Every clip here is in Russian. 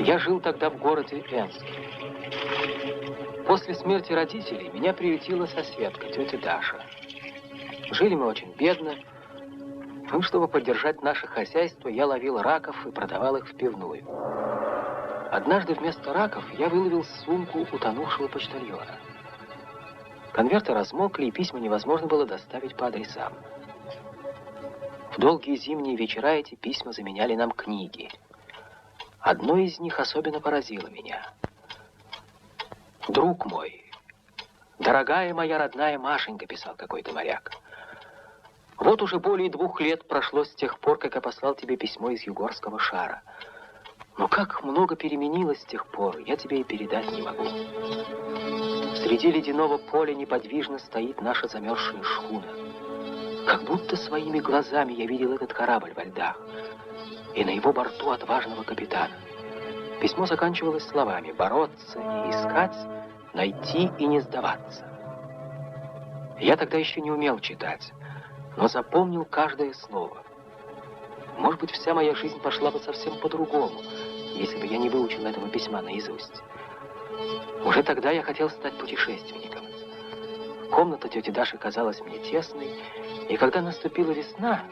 Я жил тогда в городе Энск. После смерти родителей меня приютила соседка, тетя Даша. Жили мы очень бедно. Ну, чтобы поддержать наше хозяйство, я ловил раков и продавал их в пивную. Однажды вместо раков я выловил сумку утонувшего почтальона. Конверты размокли, и письма невозможно было доставить по адресам. В долгие зимние вечера эти письма заменяли нам книги. Одно из них особенно поразило меня. «Друг мой, дорогая моя родная Машенька», — писал какой-то моряк, «вот уже более 2 лет прошло с тех пор, как я послал тебе письмо из Югорского шара. Но как много переменилось с тех пор, я тебе и передать не могу. Среди ледяного поля неподвижно стоит наша замерзшая шхуна. Как будто своими глазами я видел этот корабль во льдах и на его борту отважного капитана. Письмо заканчивалось словами: бороться и искать, найти и не сдаваться. Я тогда еще не умел читать, но запомнил каждое слово. Может быть, вся моя жизнь пошла бы совсем по-другому, если бы я не выучил этого письма наизусть. Уже тогда я хотел стать путешественником. Комната тети Даши казалась мне тесной, и когда наступила весна,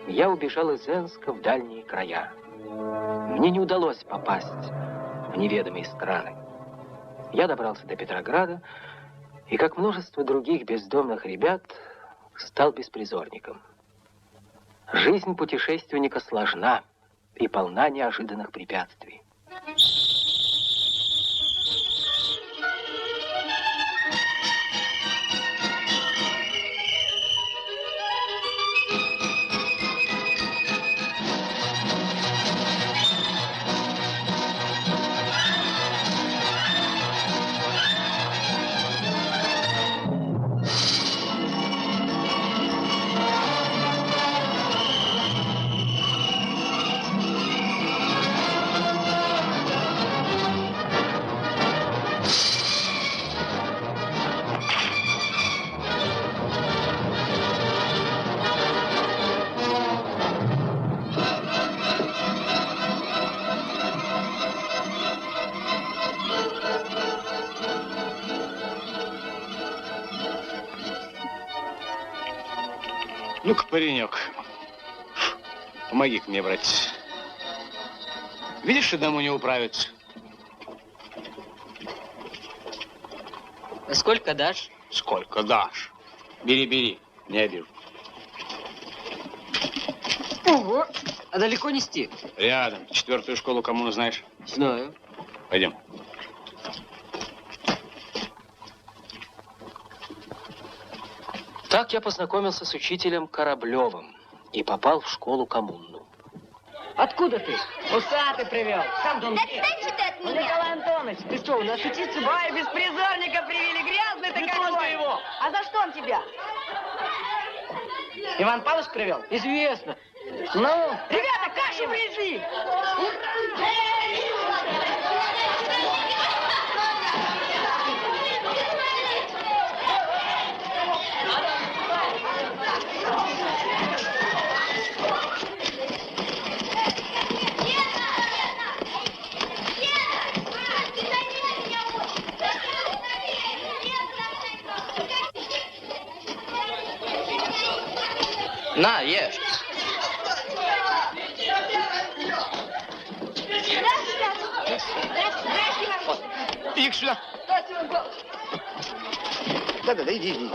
я убежал из Энска в дальние края. Мне не удалось попасть в неведомые страны. Я добрался до Петрограда, и, как множество других бездомных ребят, стал беспризорником. Жизнь путешественника сложна и полна неожиданных препятствий. Ну-ка, паренек, помоги-ка мне, братец. Видишь, одному не управиться. А сколько дашь? Сколько дашь? Бери, бери, не обижу. Ого, а далеко нести? Рядом. 4-ю школу коммуны знаешь? Знаю. Пойдем. Так я познакомился с учителем Кораблевым и попал в школу коммунную. Откуда ты? Усатый привел. Сам дом. Да отстань ты от меня! Николай Антонович, ты что, у нас учиться? Ой, беспризорника привели, грязный ты какой! Его. А за что он тебя? Иван Павлович привел? Известно. Ну, ребята, каши принесли! На, ешь. Иди сюда. Да-да-да, иди.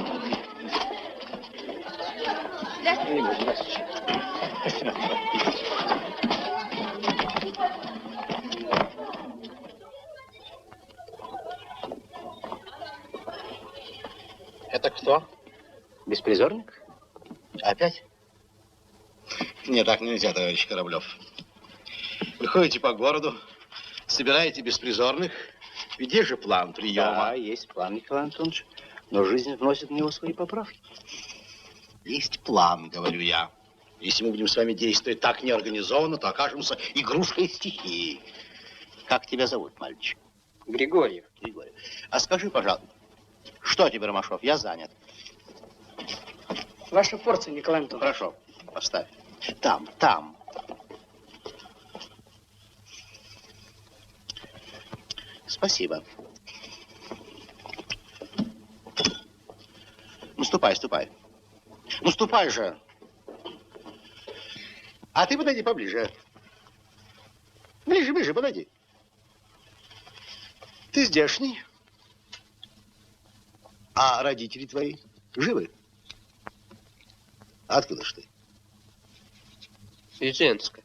Это кто? Беспризорник? Опять? Не, так нельзя, товарищ Кораблев. Вы ходите по городу, собираете беспризорных. Ведь есть же план приема. Да, есть план, Николай Антонович. Но жизнь вносит в него свои поправки. Есть план, говорю я. Если мы будем с вами действовать так неорганизованно, то окажемся игрушкой стихии. Как тебя зовут, мальчик? Григорьев. Григорий. А скажи, пожалуйста, что тебе, Ромашов? Я занят. Ваша порция, Николай Антонович. Хорошо, поставь. Там. Спасибо. Ну, ступай, ступай. Ну, ступай же. А ты подойди поближе. Ближе, ближе, подойди. Ты здешний? А родители твои живы? Откуда ж ты? Из Энска.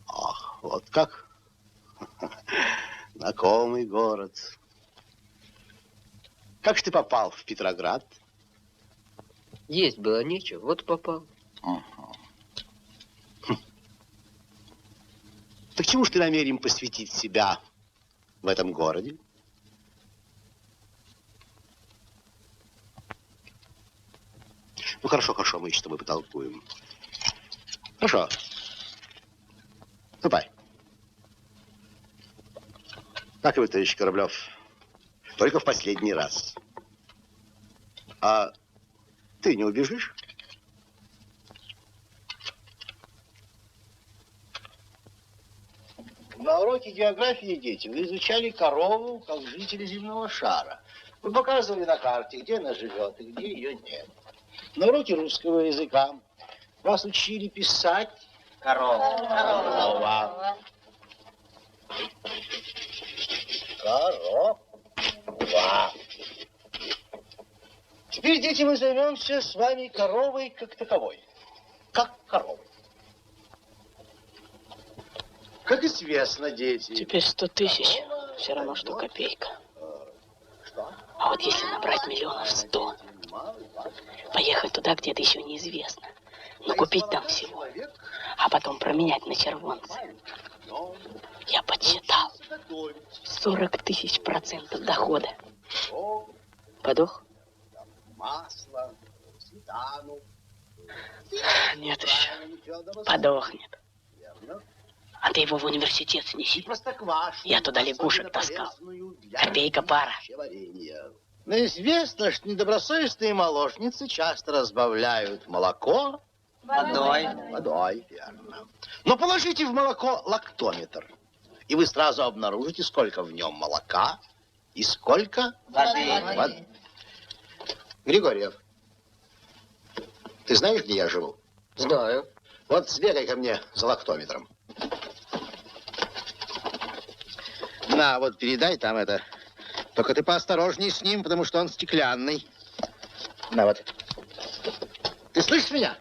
Ах, вот как? Знакомый город. Как же ты попал в Петроград? Есть было нечего, вот попал. Так чему ж ты намерен посвятить себя в этом городе? Ну, хорошо, хорошо, мы еще с тобой потолкуем. Хорошо. Ступай. Так и вы, товарищ Кораблев. Только в последний раз. А ты не убежишь? На уроке географии, дети, вы изучали корову как жители земного шара. Вы показывали на карте, где она живет и где ее нет. На уроке русского языка вас учили писать корова. Корова. Корова. Теперь, дети, мы займемся с вами коровой как таковой. Как коровой. Как известно, дети. Теперь 100 тысяч, все равно, что копейка. А вот если набрать миллионов 100, поехать туда, где это еще неизвестно, но купить там всего, а потом променять на червонцы. Я подсчитал. 40 тысяч процентов дохода. Подох? Масло, сметану. Нет еще. Подохнет. А ты его в университет снеси. Я туда лягушек таскал. Копейка пара. Но известно, что недобросовестные молочницы часто разбавляют молоко водой. Водой, верно. Но положите в молоко лактометр, и вы сразу обнаружите, сколько в нем молока и сколько воды. Григорьев, ты знаешь, где я живу? Знаю. Вот сбегай ко мне за лактометром. На, вот передай там это. Только ты поосторожней с ним, потому что он стеклянный. На вот. Ты слышишь меня?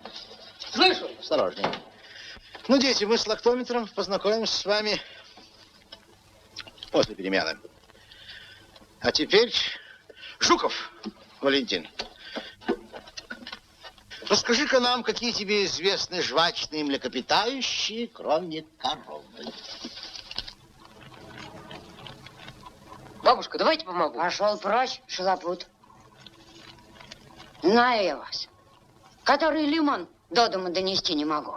Слышу. Осторожней. Ну, дети, мы с лактометром познакомимся с вами после перемены. А теперь Жуков Валентин. Расскажи-ка нам, какие тебе известны жвачные млекопитающие, кроме коровы. Бабушка, давайте помогу. Пошел прочь, шалопут. Знаю я вас. Который лимон до дома донести не могу.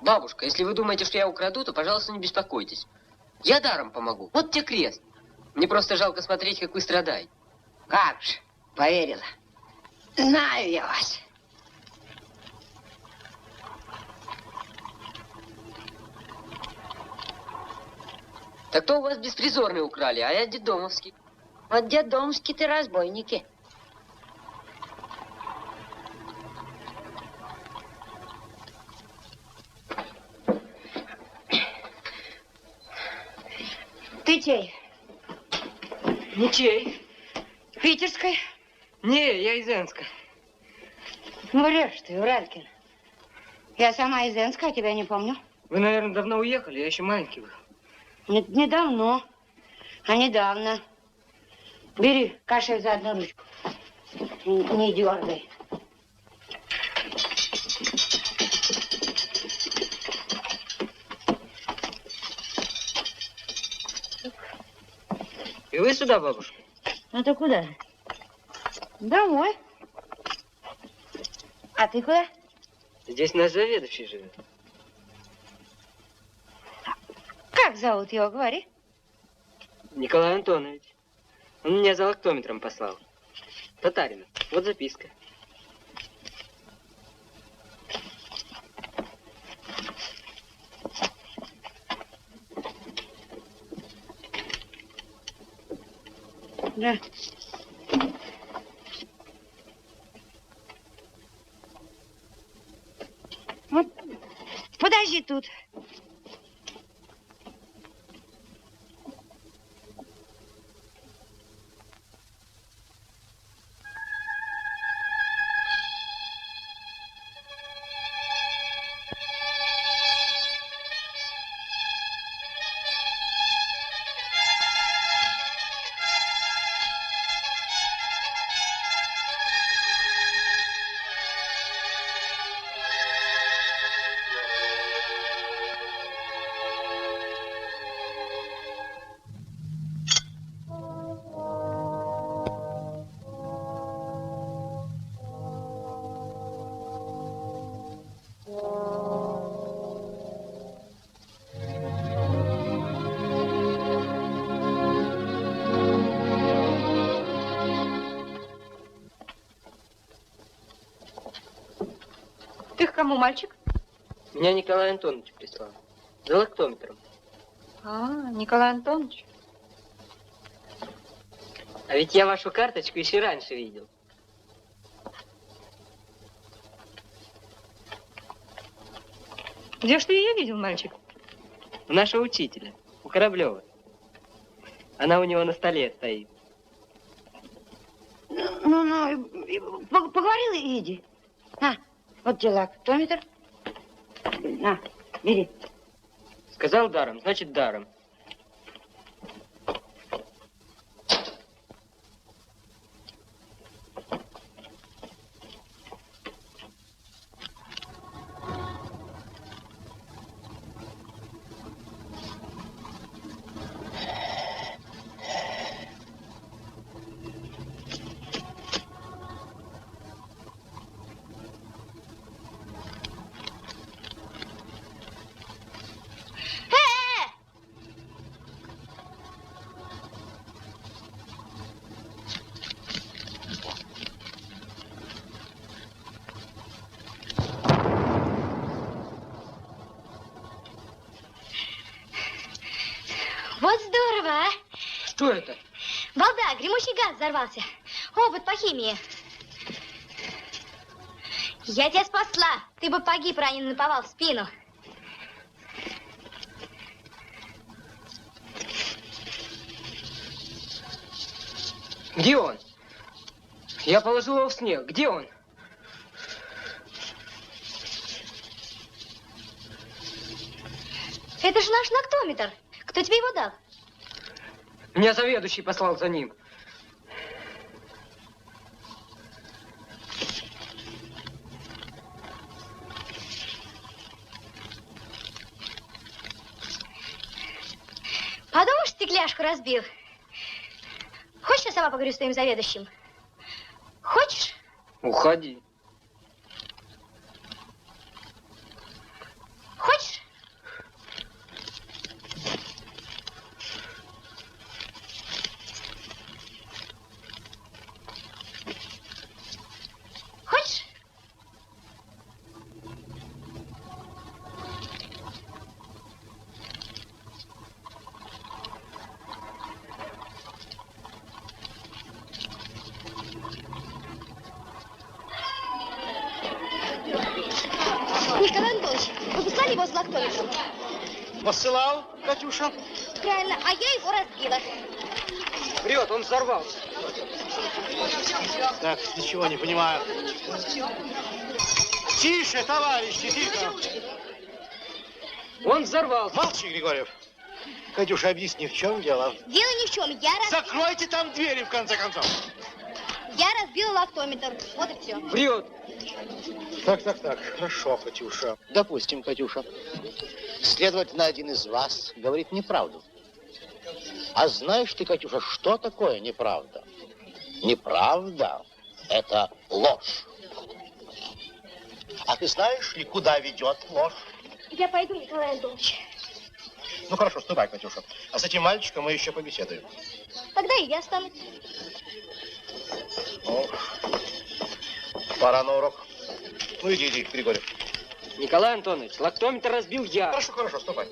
Бабушка, если вы думаете, что я украду, то, пожалуйста, не беспокойтесь. Я даром помогу. Вот тебе крест. Мне просто жалко смотреть, как вы страдаете. Как же, поверила. Знаю я вас. Так то у вас беспризорные украли, а я детдомовский. Вот детдомские ты разбойники. Ты чей? Ничей. Питерской? Не, я из Энска. Врешь ты, Уралькин. Я сама из Энска, а тебя не помню. Вы, наверное, давно уехали, я еще маленький был. Нет, не давно, а недавно. Бери кашель за одну ручку. Не дергай. И вы сюда, бабушка? Ну ты куда? Домой. А ты куда? Здесь наш заведующий живет. Как зовут его, говори? Николай Антонович. Он меня за лактометром послал. Татарина. Вот записка. Да. Вот, подожди тут. Ты к кому, мальчик? Меня Николай Антонович прислал. За лактометром. А, Николай Антонович. А ведь я вашу карточку еще раньше видел. Где ж ты ее видел, мальчик? У нашего учителя, у Кораблева. Она у него на столе стоит. Поговорил и иди. На, вот тебе лактометр. На, бери. Сказал даром, значит даром. Вот здорово, а? Что это? Балда, гремучий газ взорвался. Опыт по химии. Я тебя спасла. Ты бы погиб, раненый наповал в спину. Где он? Я положил его в снег. Где он? Это же наш лактометр. Кто тебе его дал? Меня заведующий послал за ним. Подумаешь, стекляшку разбил. Хочешь, я сама поговорю с твоим заведующим? Хочешь? Уходи. Хочешь? Хочешь? Николай Антонович, вы послали его с лактометром? Посылал, Катюша? Правильно, а я его разбила. Врет, он взорвался. Так, ничего не понимаю. Тише, товарищи, тихо. Он взорвался. Молчи, Григорьев. Катюша, объясни, в чем дело? Дело ни в чем. Закройте там двери, в конце концов. Я разбила лактометр. Вот и все. Врет. Так, хорошо, Катюша. Допустим, Катюша. Следовательно, один из вас говорит неправду. А знаешь ты, Катюша, что такое неправда? Неправда – это ложь. А ты знаешь ли, куда ведет ложь? Я пойду, Николай Антонович. Ну хорошо, ступай, Катюша. А с этим мальчиком мы еще побеседуем. Тогда и я стану. Ну, пора на урок. Ну иди, Григорьев. Николай Антонович, лактометр разбил я. Хорошо, ступай.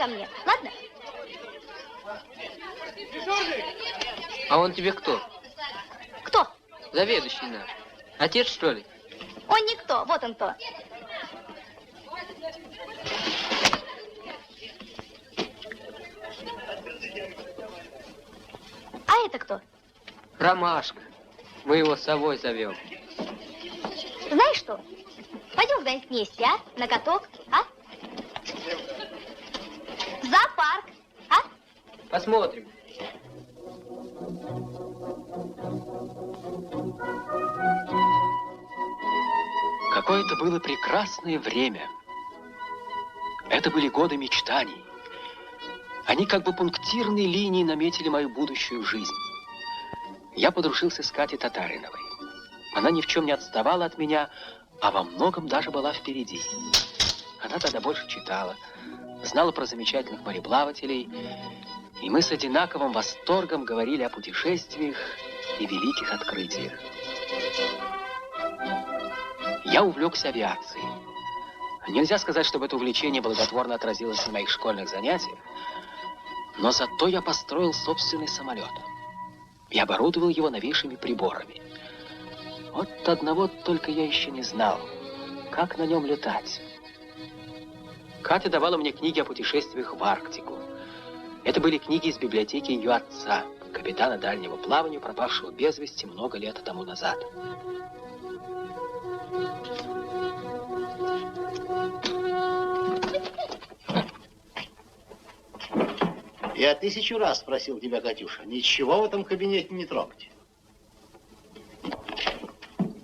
ко мне, ладно? А он тебе кто? Кто? Заведующий наш. Отец, что ли? Он никто, вот он кто. А это кто? Ромашка. Мы его совой зовем. Знаешь что? Пойдем куда-нибудь вместе, а? На каток, а? В зоопарк, а? Посмотрим. Какое это было прекрасное время. Это были годы мечтаний. Они как бы пунктирной линией наметили мою будущую жизнь. Я подружился с Катей Татариновой. Она ни в чем не отставала от меня, а во многом даже была впереди. Она тогда больше читала, знала про замечательных мореплавателей, и мы с одинаковым восторгом говорили о путешествиях и великих открытиях. Я увлекся авиацией. Нельзя сказать, чтобы это увлечение благотворно отразилось на моих школьных занятиях, но зато я построил собственный самолет и оборудовал его новейшими приборами. Вот одного только я еще не знал, как на нем летать. Катя давала мне книги о путешествиях в Арктику. Это были книги из библиотеки ее отца, капитана дальнего плавания, пропавшего без вести много лет тому назад. Я 1000 раз спросил тебя, Катюша, ничего в этом кабинете не трогать.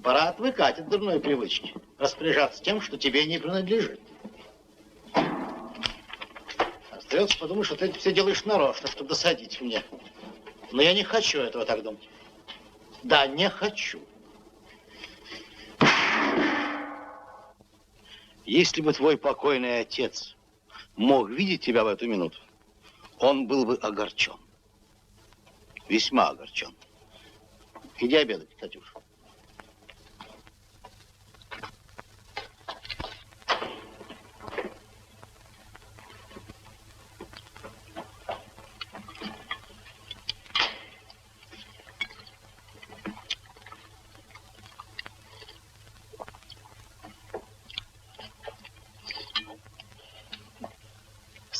Пора отвыкать от дурной привычки, распоряжаться тем, что тебе не принадлежит. Остается подумать, что ты это все делаешь нарочно, чтобы досадить мне. Но я не хочу этого так думать. Да, не хочу. Если бы твой покойный отец мог видеть тебя в эту минуту, он был бы огорчен. Весьма огорчен. Иди обедать, Катюша.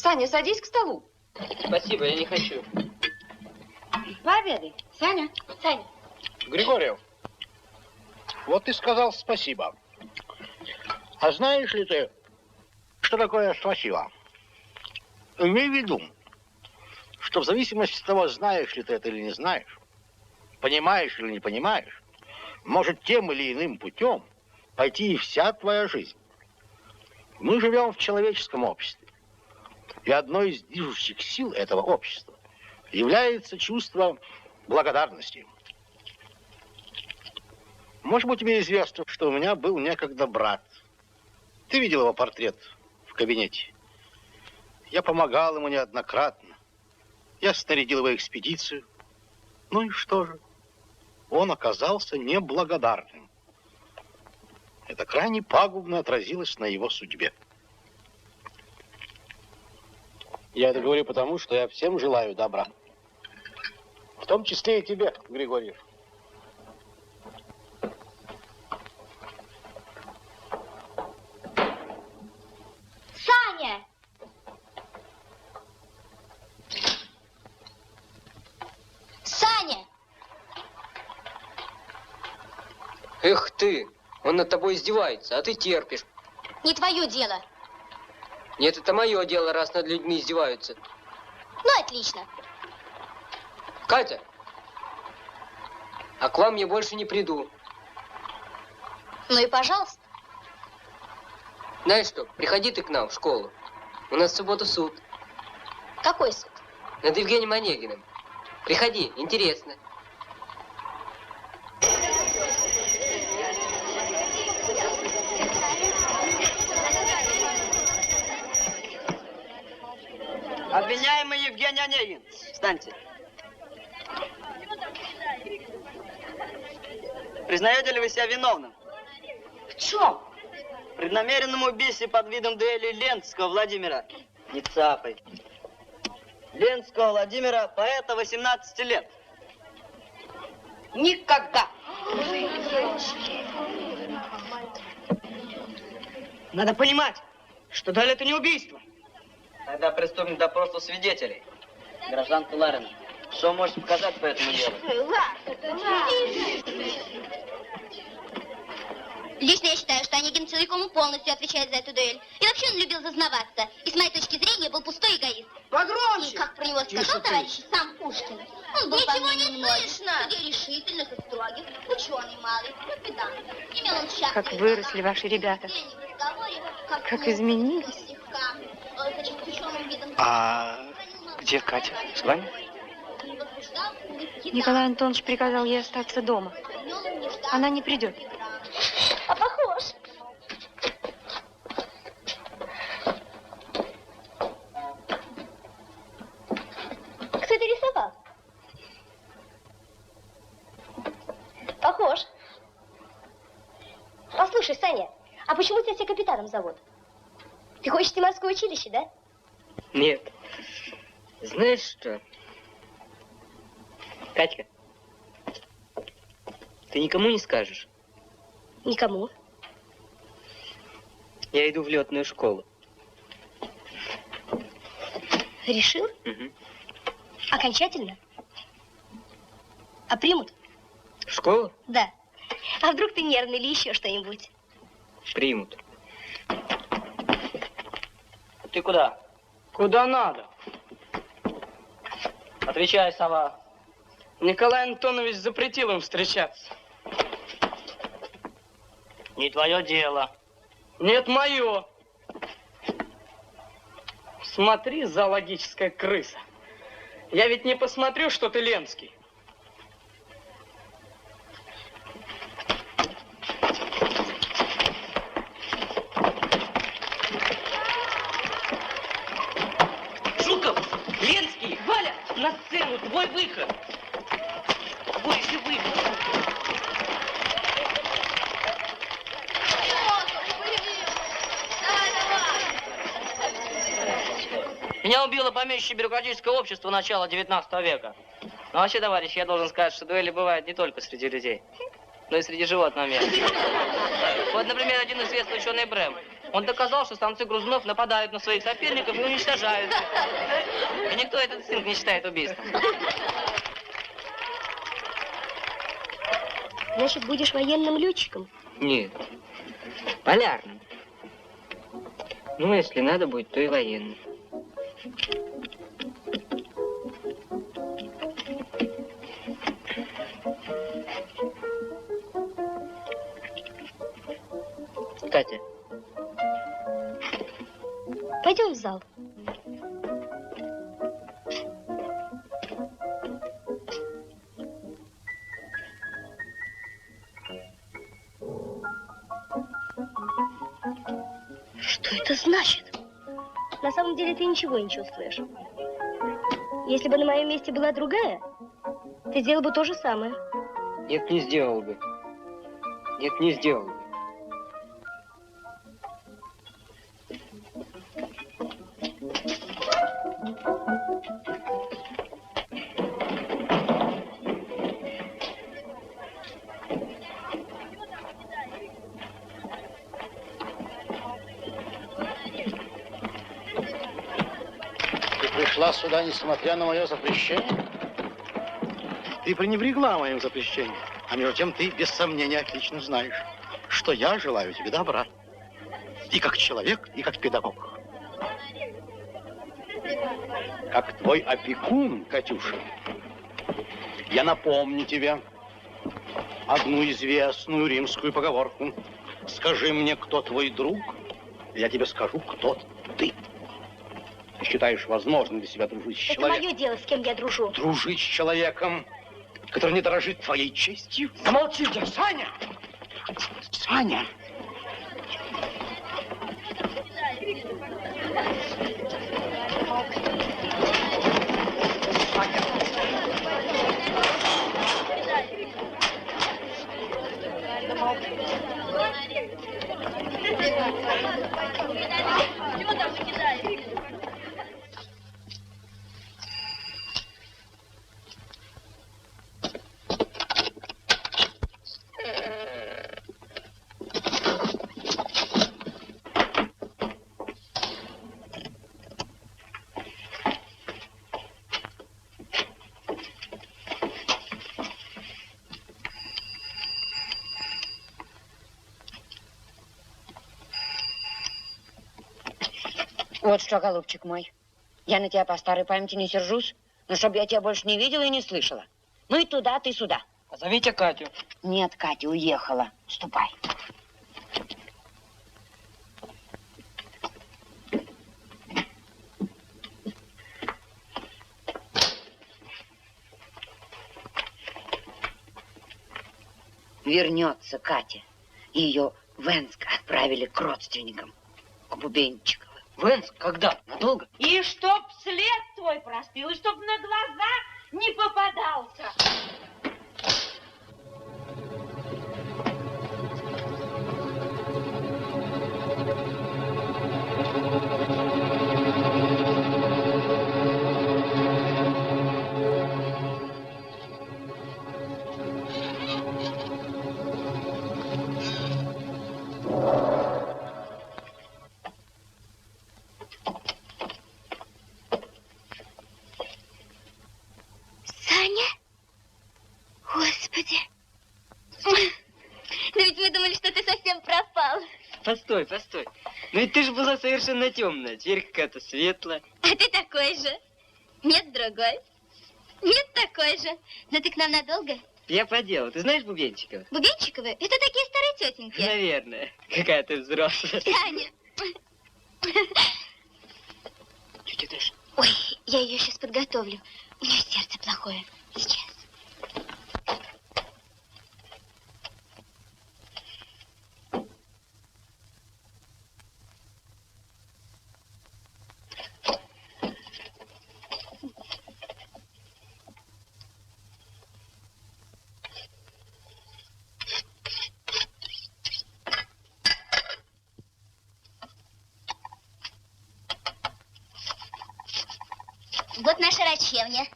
Саня, садись к столу. Спасибо, я не хочу. Пообедай. Саня. Саня. Григорьев, вот ты сказал спасибо. А знаешь ли ты, что такое спасибо? Имей в виду, что в зависимости от того, знаешь ли ты это или не знаешь, понимаешь или не понимаешь, может тем или иным путем пойти и вся твоя жизнь. Мы живем в человеческом обществе. И одной из движущих сил этого общества является чувство благодарности. Может быть, тебе известно, что у меня был некогда брат. Ты видел его портрет в кабинете? Я помогал ему неоднократно. Я снарядил его экспедицию. Ну и что же? Он оказался неблагодарным. Это крайне пагубно отразилось на его судьбе. Я это говорю потому, что я всем желаю добра. В том числе и тебе, Григорьев. Саня! Саня! Эх ты, он над тобой издевается, а ты терпишь. Не твое дело. Нет, это мое дело, раз над людьми издеваются. Ну, отлично. Катя, а к вам я больше не приду. Ну и пожалуйста. Знаешь что, приходи ты к нам в школу. У нас в субботу суд. Какой суд? Над Евгением Онегиным. Приходи, интересно. Обвиняемый Евгений Онегин. Встаньте. Признаете ли вы себя виновным? В чем? В преднамеренном убийстве под видом дуэли Ленского Владимира. Не цапай. Ленского Владимира, поэта 18 лет. Никогда. Надо понимать, что дуэль это не убийство. Тогда приступим к допросу свидетелей. Гражданка Ларина, что можете показать по этому делу? Лично я считаю, что Онегин целиком и полностью отвечает за эту дуэль. И вообще он любил зазнаваться. И с моей точки зрения был пустой эгоист. Погромче! И как про него сказал товарищ сам Пушкин. Он был ничего не слышно. Судей решительных и строгих, ученый малый, но педант. Имел он счастье. Как выросли ваши ребята. Как изменились. А где Катя? С вами? Николай Антонович приказал ей остаться дома. Она не придет. А похож. Кто это рисовал? Похож. Послушай, Саня, а почему тебя все капитаном зовут? Ты хочешь идти в морское училище, да? Нет. Знаешь что? Катька, ты никому не скажешь? Никому. Я иду в летную школу. Решил? Угу. Окончательно? А примут? В школу? Да. А вдруг ты нервный или еще что-нибудь? Примут. Ты куда? Куда надо? Отвечай, сова. Николай Антонович запретил им встречаться. Не твое дело. Нет, мое. Смотри, зоологическая крыса. Я ведь не посмотрю, что ты Ленский. Жуков! Ленский! Валя! На сцену! Твой выход! Твой же выход! Меня убило помещичье бюрократическое общество начала 19 века. Но вообще, товарищ, я должен сказать, что дуэли бывают не только среди людей, но и среди животного мира. Вот, например, один известный ученый Брэм. Он доказал, что самцы грызунов нападают на своих соперников и уничтожают их. И никто этот инстинкт не считает убийством. Значит, будешь военным летчиком? Нет. Полярным. Ну, если надо будет, то и военным. Катя. Пойдем в зал. Что это значит? На самом деле ты ничего не чувствуешь. Если бы на моем месте была другая, ты сделал бы то же самое. Нет, не сделал бы. Нет, не сделал бы. Пришла сюда, несмотря на мое запрещение? Ты пренебрегла моим запрещением. А между тем ты, без сомнения, отлично знаешь, что я желаю тебе добра. И как человек, и как педагог. Как твой опекун, Катюша, я напомню тебе одну известную римскую поговорку. Скажи мне, кто твой друг, и я тебе скажу, кто ты. Ты считаешь возможным для себя дружить с человеком? Это мое дело, с кем я дружу. Дружить с человеком, который не дорожит твоей честью? Замолчите, Саня! Саня! Вот что, голубчик мой, я на тебя по старой памяти не сержусь, но чтобы я тебя больше не видела и не слышала. Мы туда, ты сюда. Позовите Катю. Нет, Катя уехала. Ступай. Вернется Катя. Ее в Энск отправили к родственникам, к Бубенчиковым. В Энск? Когда? Надолго? И чтоб след твой простыл, и чтоб на глаза не попадался. Саня? Господи. Да ведь мы думали, что ты совсем пропал. Постой, постой. Ну ведь ты же была совершенно темная, теперь какая-то светлая. А ты такой же. Нет, другой. Нет, такой же. Но ты к нам надолго? Я по делу. Ты знаешь Бубенчикова? Бубенчиковы? Это такие старые тетеньки. Наверное. Какая ты взрослая. Саня. Тетя Даша. Ой, я ее сейчас подготовлю. У нее сердце плохое. Сейчас. Вот наша рачевня.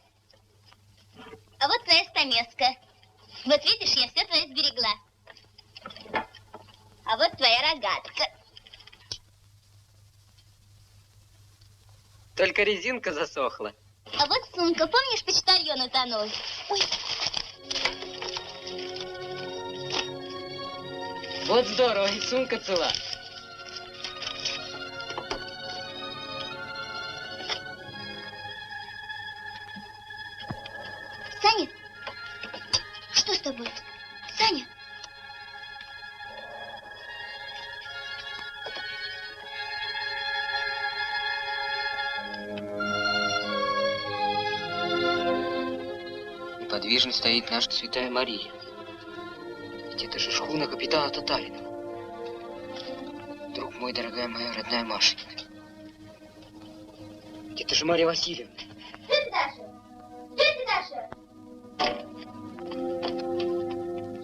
А вот твоя стамеска. Вот видишь, я все твое сберегла. А вот твоя рогатка. Только резинка засохла. А вот сумка. Помнишь, почтальон утонул? Ой, Вот здорово, и сумка цела. Саня? Что с тобой? Саня? Неподвижно стоит наша Святая Мария. Ведь это же шхуна капитана Татарина. Друг мой, дорогая моя родная Машенька. Ведь это же Марья Васильевна. Тетя Даша! Тетя Даша!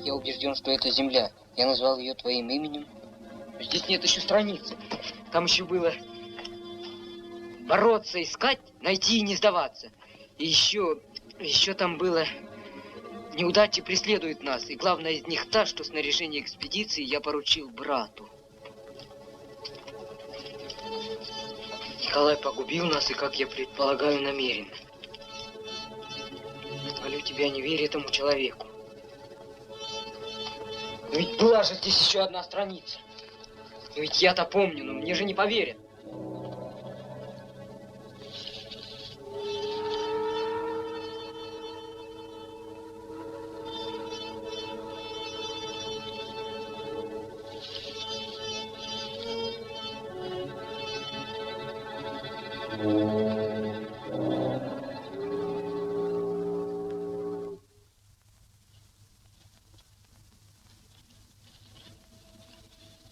Я убежден, что это земля. Я назвал ее твоим именем. Здесь нет еще страницы. Там еще было бороться, искать, найти и не сдаваться. И еще там было неудачи преследуют нас. И главное из них та, что снаряжение экспедиции я поручил брату. Николай погубил нас и, как я предполагаю, намеренно. Молю тебя, не верь этому человеку. Но ведь была же здесь еще одна страница. Но ведь я-то помню, но мне же не поверят.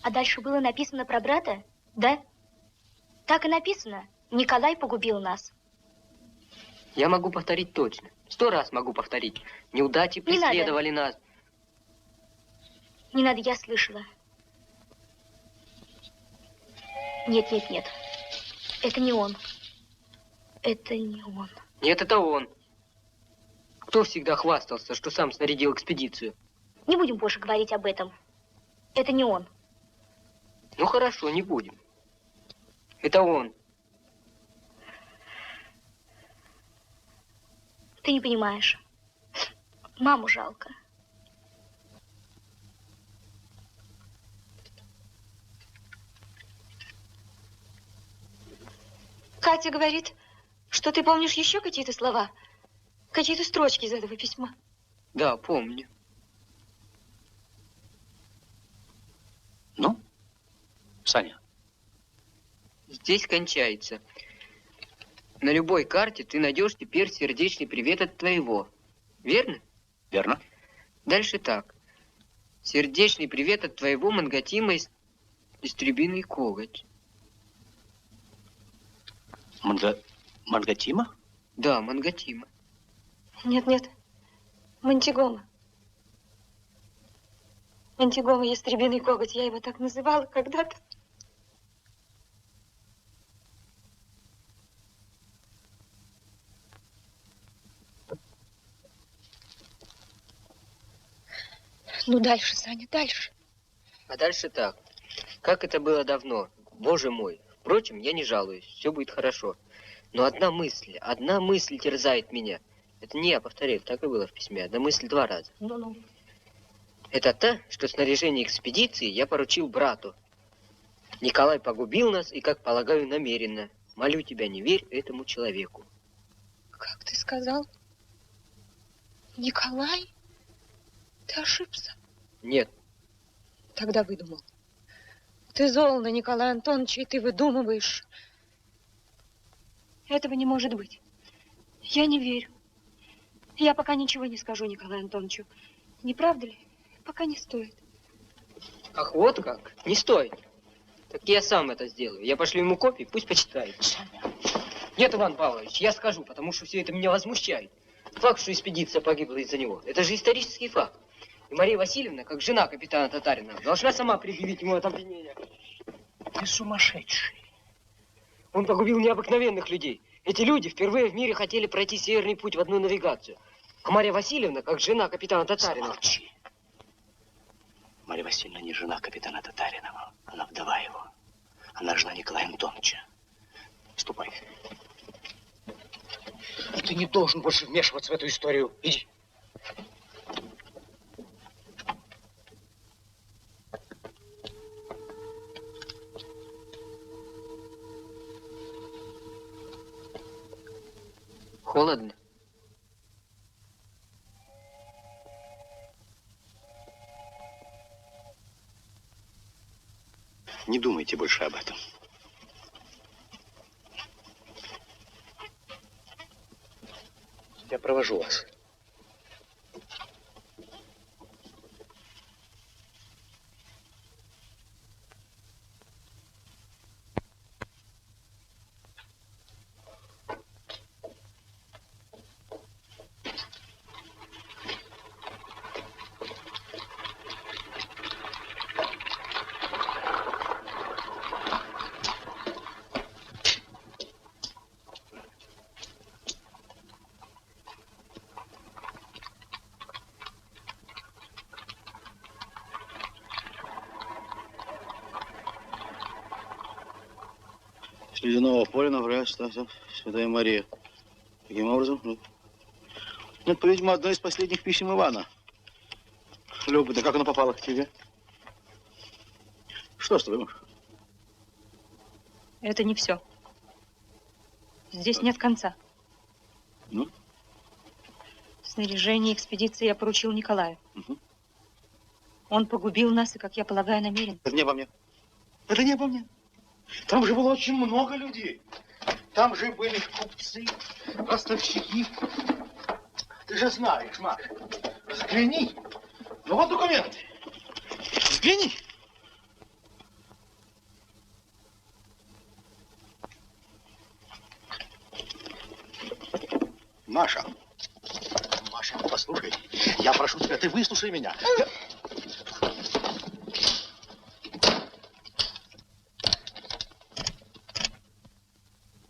А дальше было написано про брата? Да? Так и написано. Николай погубил нас. Я могу повторить точно. 100 раз могу повторить. Неудачи преследовали нас. Не надо, я слышала. Нет, нет, нет. Это не он. Это не он. Нет, это он. Кто всегда хвастался, что сам снарядил экспедицию? Не будем больше говорить об этом. Это не он. Ну хорошо, не будем. Это он. Ты не понимаешь. Маму жалко. Катя говорит, что ты помнишь еще какие-то слова, какие-то строчки из этого письма. Да, помню. Ну, Саня? Здесь кончается. На любой карте ты найдешь теперь сердечный привет от твоего. Верно? Верно. Дальше так. Сердечный привет от твоего Мангатима истребиный коготь. Мангатима? Да, Мангатима. Нет, Монтигома. Монтигома, ястребиный коготь, я его так называла когда-то. Ну, дальше, Саня, дальше. А дальше так. Как это было давно. Боже мой. Впрочем, я не жалуюсь. Все будет хорошо. Но одна мысль терзает меня. Это не я повторяю, так и было в письме. Одна мысль 2 раза. Ну. Это та, что снаряжение экспедиции я поручил брату. Николай погубил нас и, как полагаю, намеренно. Молю тебя, не верь этому человеку. Как ты сказал? Николай? Ты ошибся? Нет. Тогда выдумал. Ты зол на Николая Антоновича, и ты выдумываешь. Этого не может быть. Я не верю. Я пока ничего не скажу Николаю Антоновичу. Не правда ли? Пока не стоит. Ах, вот как? Не стоит. Так я сам это сделаю. Я пошлю ему копии, пусть почитает. Нет, Иван Павлович, я скажу, потому что все это меня возмущает. Факт, что экспедиция погибла из-за него, это же исторический факт. И Мария Васильевна, как жена капитана Татарина, должна сама предъявить ему это обвинение. Ты сумасшедший. Он погубил необыкновенных людей. Эти люди впервые в мире хотели пройти северный путь в одну навигацию. А Мария Васильевна, как жена капитана Татарина... Замолчи. Марья Васильевна не жена капитана Татаринова. Она вдова его. Она жена Николая Антоновича. Ступай. Ты не должен больше вмешиваться в эту историю. Иди. Холодно. Не думайте больше об этом. Я провожу вас. С ледяного поля направляется Святая Мария. Таким образом, это, по-видимому, одно из последних писем Ивана. Любопытно, как оно попало к тебе? Что с тобой, Маша? Это не все. Здесь нет конца. Ну? Снаряжение экспедиции я поручил Николаю. Угу. Он погубил нас и, как я полагаю, намерен. Это не обо мне. Это не обо мне. Там же было очень много людей. Там же были купцы, ростовщики. Ты же знаешь, Маша. Взгляни. Ну вот документы. Взгляни. Маша. Маша, послушай. Я прошу тебя, ты выслушай меня.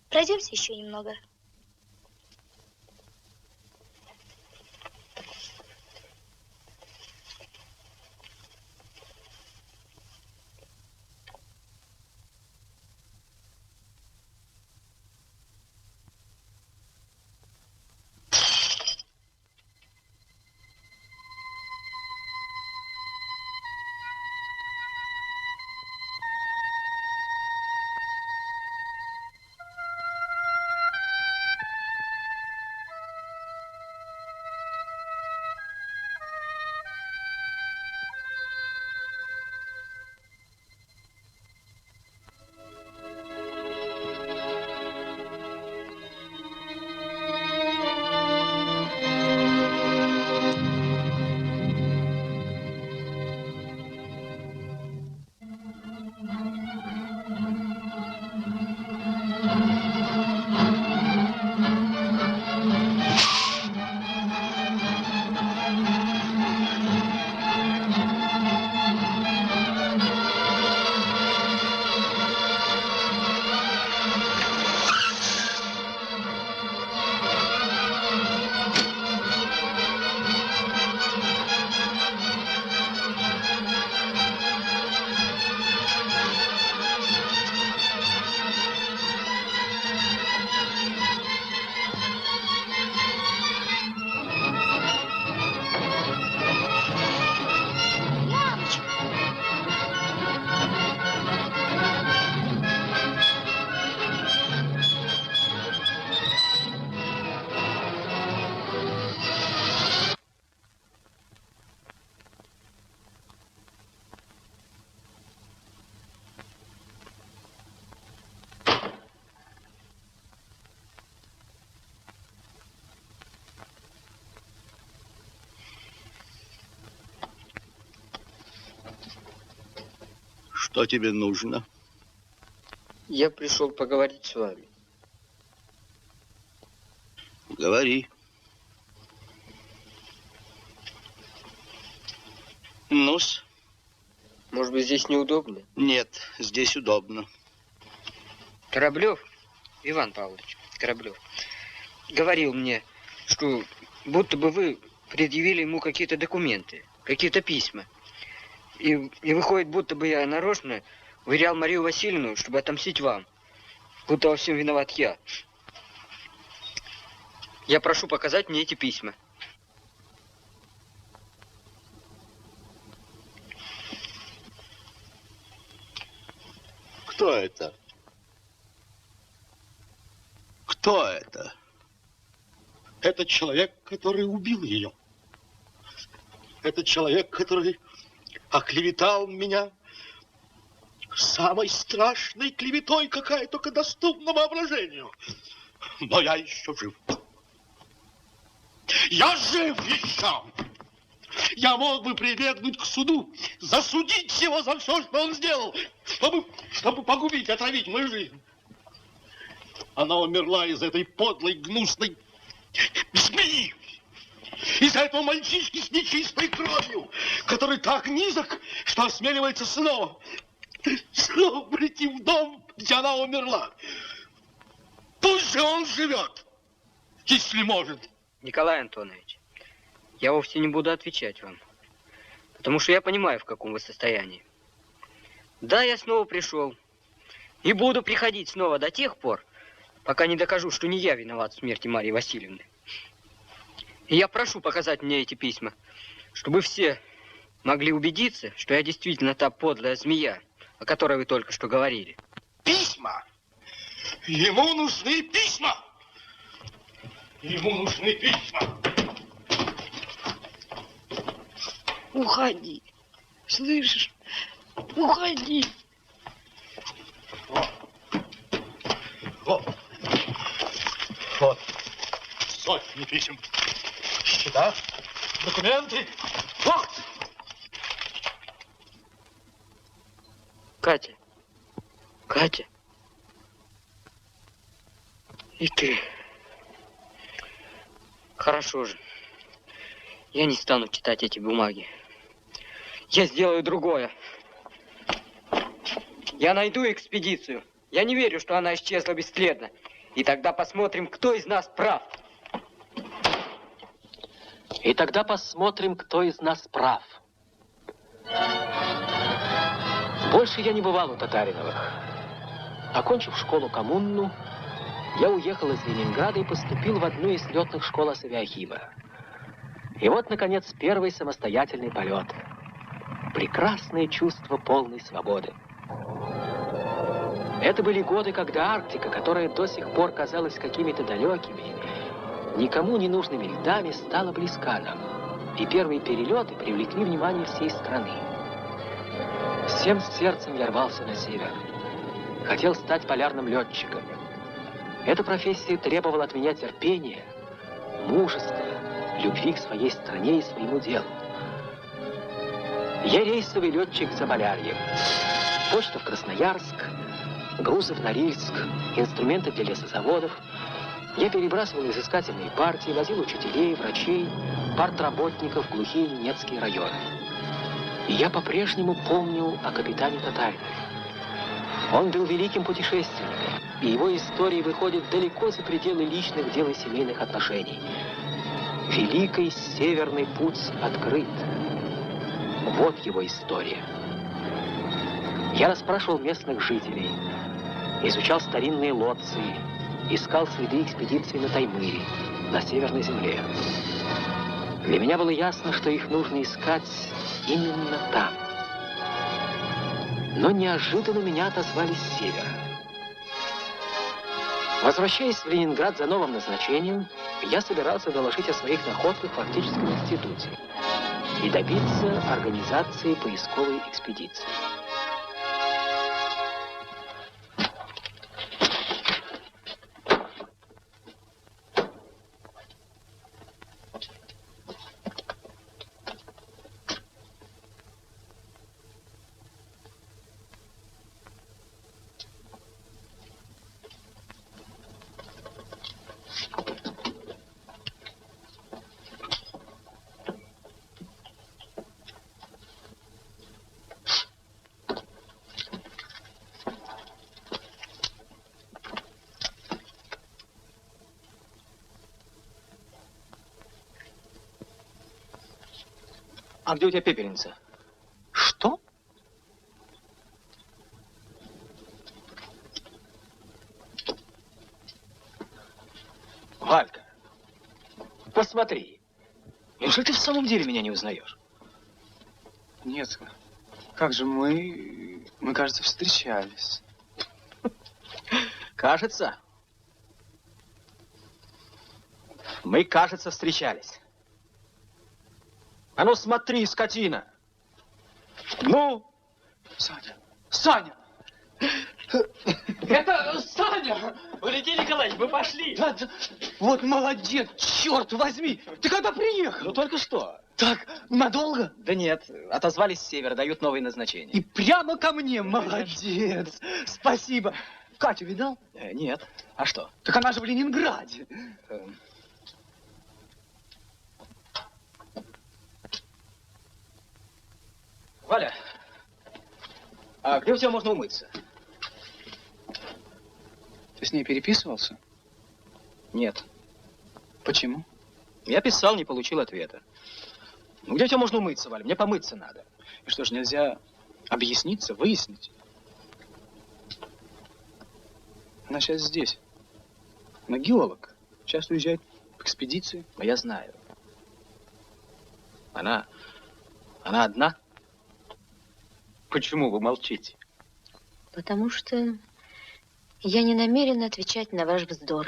Пройдемся еще немного. Что тебе нужно? Я пришел поговорить с вами. Говори. Ну-с. Может быть, здесь неудобно? Нет, здесь удобно. Кораблев, Иван Павлович, Кораблев, говорил мне, что будто бы вы предъявили ему какие-то документы, какие-то письма. И выходит, будто бы я нарочно уверял Марию Васильевну, чтобы отомстить вам. Будто во всем виноват я. Я прошу показать мне эти письма. Кто это? Кто это? Это человек, который убил ее. Это человек, который оклеветал меня самой страшной клеветой, какая только доступна воображению. Но я еще жив. Я жив еще! Я мог бы прибегнуть к суду, засудить его за все, что он сделал, чтобы погубить, отравить мою жизнь. Она умерла из этой подлой, гнусной змеи. Из-за этого мальчишки с нечистой кровью, который так низок, что осмеливается снова прийти в дом, где она умерла. Пусть же он живет, если может. Николай Антонович, я вовсе не буду отвечать вам, потому что я понимаю, в каком вы состоянии. Да, я снова пришел и буду приходить снова до тех пор, пока не докажу, что не я виноват в смерти Марии Васильевны. И я прошу показать мне эти письма, чтобы все могли убедиться, что я действительно та подлая змея, о которой вы только что говорили. Письма? Ему нужны письма! Ему нужны письма! Уходи. Слышишь? Уходи. Вот. Сотни писем. Счета, документы. Вот! Катя. Катя. И ты. Хорошо же. Я не стану читать эти бумаги. Я сделаю другое. Я найду экспедицию. Я не верю, что она исчезла бесследно. И тогда посмотрим, кто из нас прав. И тогда посмотрим, кто из нас прав. Больше я не бывал у Татариновых. Окончив школу коммунну, я уехал из Ленинграда и поступил в одну из летных школ авиахима. И вот, наконец, первый самостоятельный полет. Прекрасное чувство полной свободы. Это были годы, когда Арктика, которая до сих пор казалась какими-то далекими, никому не нужными льдами, стала близка нам. И первые перелеты привлекли внимание всей страны. Всем сердцем я рвался на север. Хотел стать полярным летчиком. Эта профессия требовала от меня терпения, мужества, любви к своей стране и своему делу. Я рейсовый летчик Заболярье. Почта в Красноярск, грузы в Норильск, инструменты для лесозаводов. Я перебрасывал изыскательные партии, возил учителей, врачей, партработников в глухие немецкие районы. И я по-прежнему помню о капитане Татаринове. Он был великим путешественником, и его истории выходят далеко за пределы личных дел и семейных отношений. Великий Северный путь открыт. Вот его история. Я расспрашивал местных жителей, изучал старинные лодцы, искал следы экспедиции на Таймыре, на Северной земле. Для меня было ясно, что их нужно искать именно там. Но неожиданно меня отозвали с севера. Возвращаясь в Ленинград за новым назначением, я собирался доложить о своих находках в фактическом институте и добиться организации поисковой экспедиции. А где у тебя пепельница? Что? Валька, посмотри. Неужели ты в самом деле меня не узнаешь? Нет, как же мы, кажется, встречались. Кажется. Мы, кажется, встречались. А ну смотри, скотина. Ну? Саня! Саня! Это Саня! Валентин Николаевич, мы пошли. Да, вот молодец, черт возьми! Ты когда приехал? Ну только что. Так, надолго? Да нет, отозвались с севера, дают новые назначения. И прямо ко мне, молодец! Спасибо. Катю видал? Нет. А что? Так она же в Ленинграде. Валя, а где у тебя можно умыться? Ты с ней переписывался? Нет. Почему? Я писал, не получил ответа. Ну где у тебя можно умыться, Валя? Мне помыться надо. И что ж, нельзя объясниться, выяснить? Она сейчас здесь. Она геолог. Сейчас уезжает в экспедиции. Но я знаю. Она одна? Почему вы молчите? Потому что я не намерена отвечать на ваш вздор.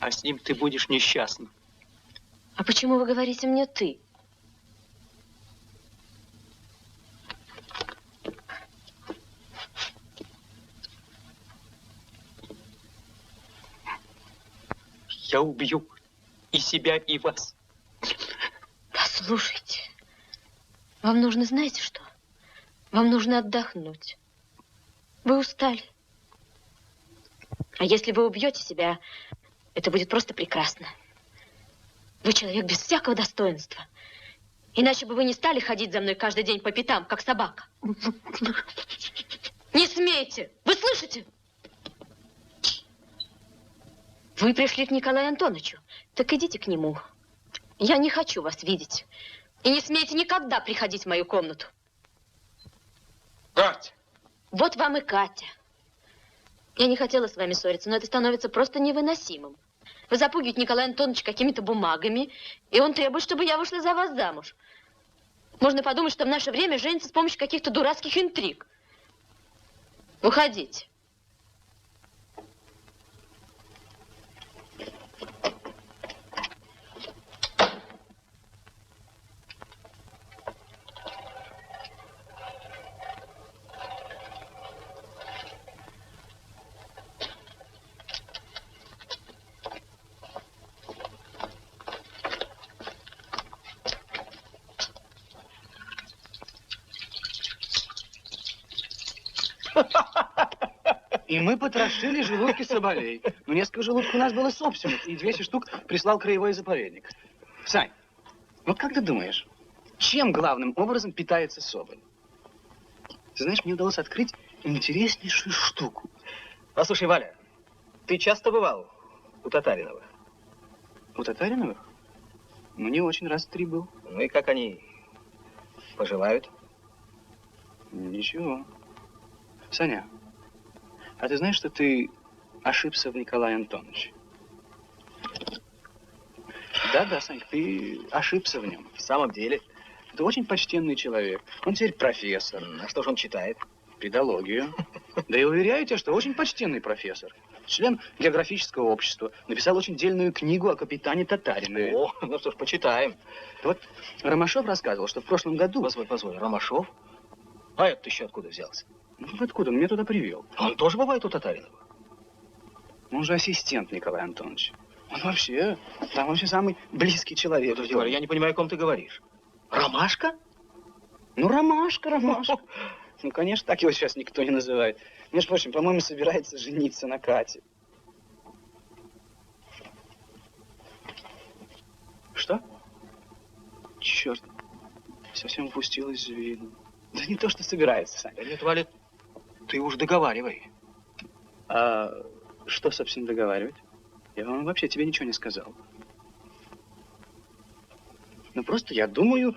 А с ним ты будешь несчастна. А почему вы говорите мне «ты»? Я убью и себя, и вас. Послушайте, вам нужно, знаете что? Вам нужно отдохнуть. Вы устали. А если вы убьете себя, это будет просто прекрасно. Вы человек без всякого достоинства. Иначе бы вы не стали ходить за мной каждый день по пятам, как собака. Не смейте! Вы слышите? Вы пришли к Николаю Антоновичу. Так идите к нему. Я не хочу вас видеть. И не смейте никогда приходить в мою комнату. Катя! Вот вам и Катя. Я не хотела с вами ссориться, но это становится просто невыносимым. Вы запугиваете Николая Антоновича какими-то бумагами, и он требует, чтобы я вышла за вас замуж. Можно подумать, что в наше время женится с помощью каких-то дурацких интриг. Уходите. И мы потрошили желудки соболей. Но несколько желудков у нас было собственных, и 200 штук прислал краевой заповедник. Сань, вот как ты думаешь, чем главным образом питается соболь? Ты знаешь, мне удалось открыть интереснейшую штуку. Послушай, Валя, ты часто бывал у Татариновых? У Татариновых? Ну, не очень, раз 3 был. Ну и как они поживают? Ничего. Саня, а ты знаешь, что ты ошибся в Николае Антоновиче? Да, Санька, ты ошибся в нем. В самом деле? Это очень почтенный человек. Он теперь профессор. А что же он читает? Педагогию. Да и уверяю тебя, что очень почтенный профессор. Член географического общества. Написал очень дельную книгу о капитане Татаринове. О, ну что ж, почитаем. Вот Ромашов рассказывал, что в прошлом году... Позволь, Ромашов? А это еще откуда взялся? Ну, откуда? Он меня туда привел. Он тоже бывает у Татариновых? Он же ассистент Николая Антоновича. Он вообще, там вообще самый близкий человек. Я не понимаю, о ком ты говоришь. Ромашка? Ну, Ромашка. Ну, конечно, так его сейчас никто не называет. Между прочим, по-моему, собирается жениться на Кате. Что? Черт, совсем упустил из виду. Да не то, что собирается, Саня. Да нет, Валя, ты уж договаривай. А что, собственно, договаривать? Я вам вообще тебе ничего не сказал. Ну, просто я думаю...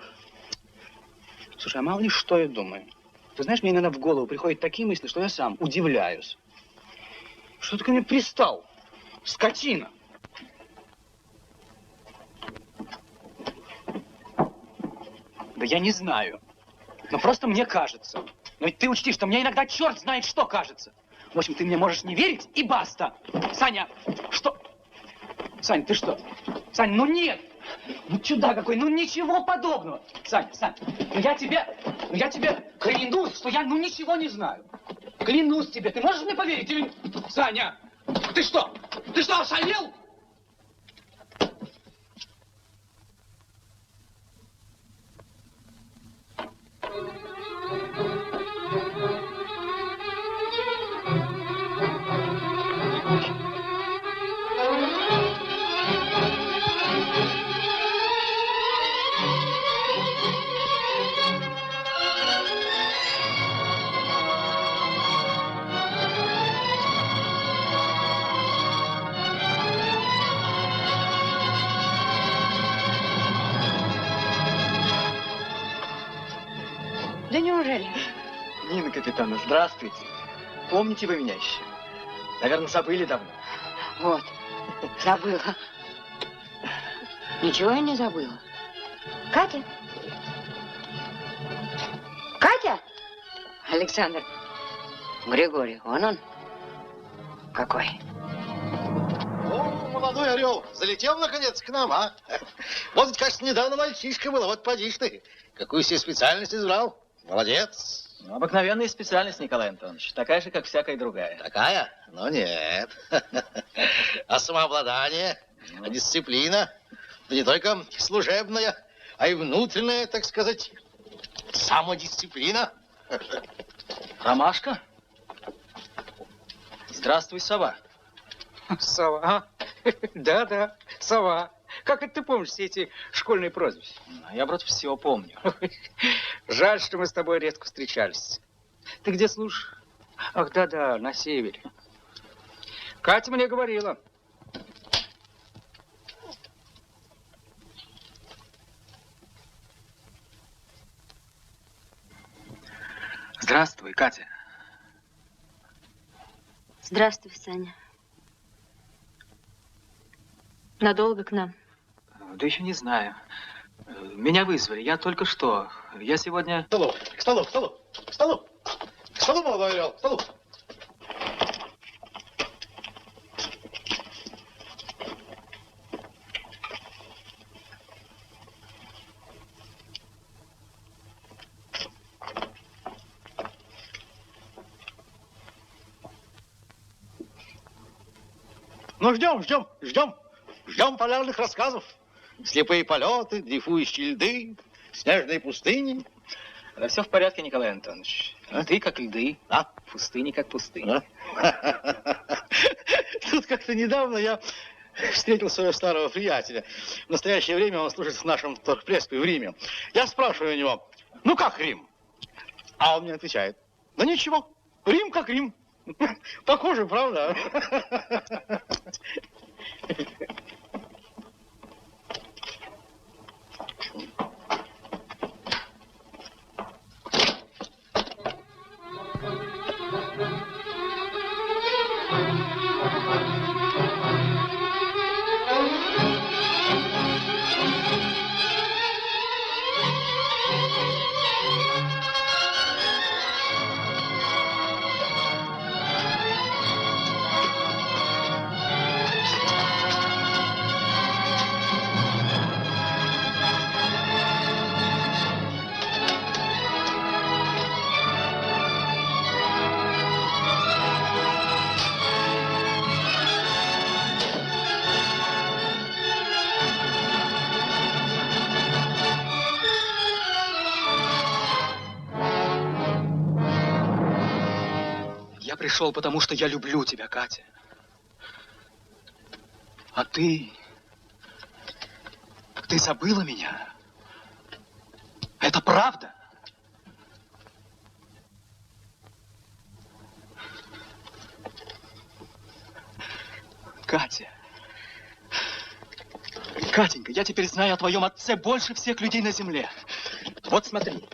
Слушай, а мало ли что я думаю. Ты знаешь, мне иногда в голову приходят такие мысли, что я сам удивляюсь. Что ты ко мне пристал? Скотина! Да я не знаю. Но просто мне кажется. Но ведь ты учти, что мне иногда черт знает, что кажется. В общем, ты мне можешь не верить, и баста. Саня, что? Сань, ты что? Сань, ну нет! Ну чудак какой, ну ничего подобного. Сань, ну я тебе клянусь, что я ничего не знаю. Клянусь тебе, ты можешь мне поверить или... Саня, ты что? Ты что, ошалел? Да неужели? Нина Капитановна, здравствуйте. Помните вы меня еще? Наверное, забыли давно. Вот, забыла. Ничего я не забыла. Катя? Катя? Александр Григорий, вон он. Какой? О, молодой орел, залетел наконец к нам, а? Вот, кажется, недавно мальчишка был, а вот поди ж ты. Какую себе специальность избрал? Молодец. Ну, обыкновенная специальность, Николай Антонович. Такая же, как всякая другая. Такая? Ну, нет. А самообладание, а дисциплина, да не только служебная, а и внутренняя, так сказать, самодисциплина. Ромашка? Здравствуй, сова. Сова? Да, сова. Как это ты помнишь все эти школьные прозвища? Я, брат, все помню. Жаль, что мы с тобой редко встречались. Ты где служишь? Ах, да, на севере. Катя мне говорила. Здравствуй, Катя. Здравствуй, Саня. Надолго к нам? Да еще не знаю. Меня вызвали. Я только что. Я сегодня... К столу, молодой орел, к столу. Ну, ждем полярных рассказов. Слепые полеты, дрейфующие льды, снежные пустыни. Да все в порядке, Николай Антонович. Льды как льды, пустыни как пустыни. Тут как-то недавно я встретил своего старого приятеля. В настоящее время он служит в нашем торгпрессе в Риме. Я спрашиваю у него, ну как Рим? А он мне отвечает, да ничего, Рим как Рим. Похоже, правда? Я пришел, потому что я люблю тебя, Катя. А ты забыла меня? Это правда? Катенька, я теперь знаю о твоем отце больше всех людей на земле. Вот смотри.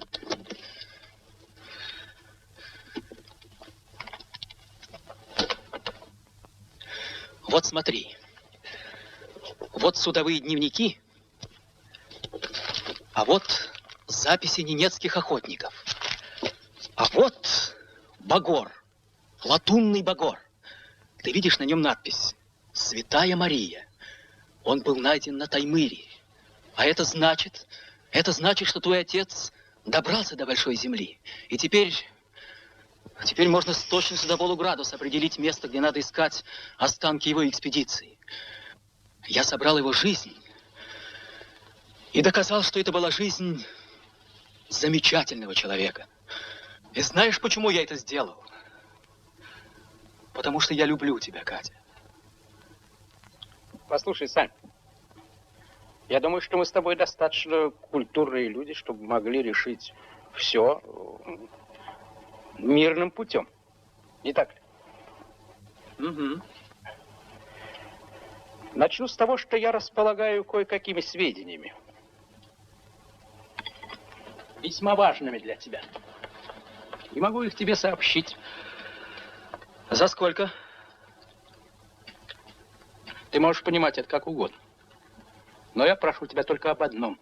Вот смотри. Вот судовые дневники, а вот записи ненецких охотников. А вот багор, латунный багор. Ты видишь на нем надпись «Святая Мария». Он был найден на Таймыре. А это значит, что твой отец добрался до большой земли. И теперь можно с точностью до полуградуса определить место, где надо искать останки его экспедиции. Я собрал его жизнь и доказал, что это была жизнь замечательного человека. И знаешь, почему я это сделал? Потому что я люблю тебя, Катя. Послушай, Сань, я думаю, что мы с тобой достаточно культурные люди, чтобы могли решить все мирным путем. Не так ли? Угу. Начну с того, что я располагаю кое-какими сведениями. Весьма важными для тебя. И могу их тебе сообщить. За сколько? Ты можешь понимать это как угодно. Но я прошу тебя только об одном.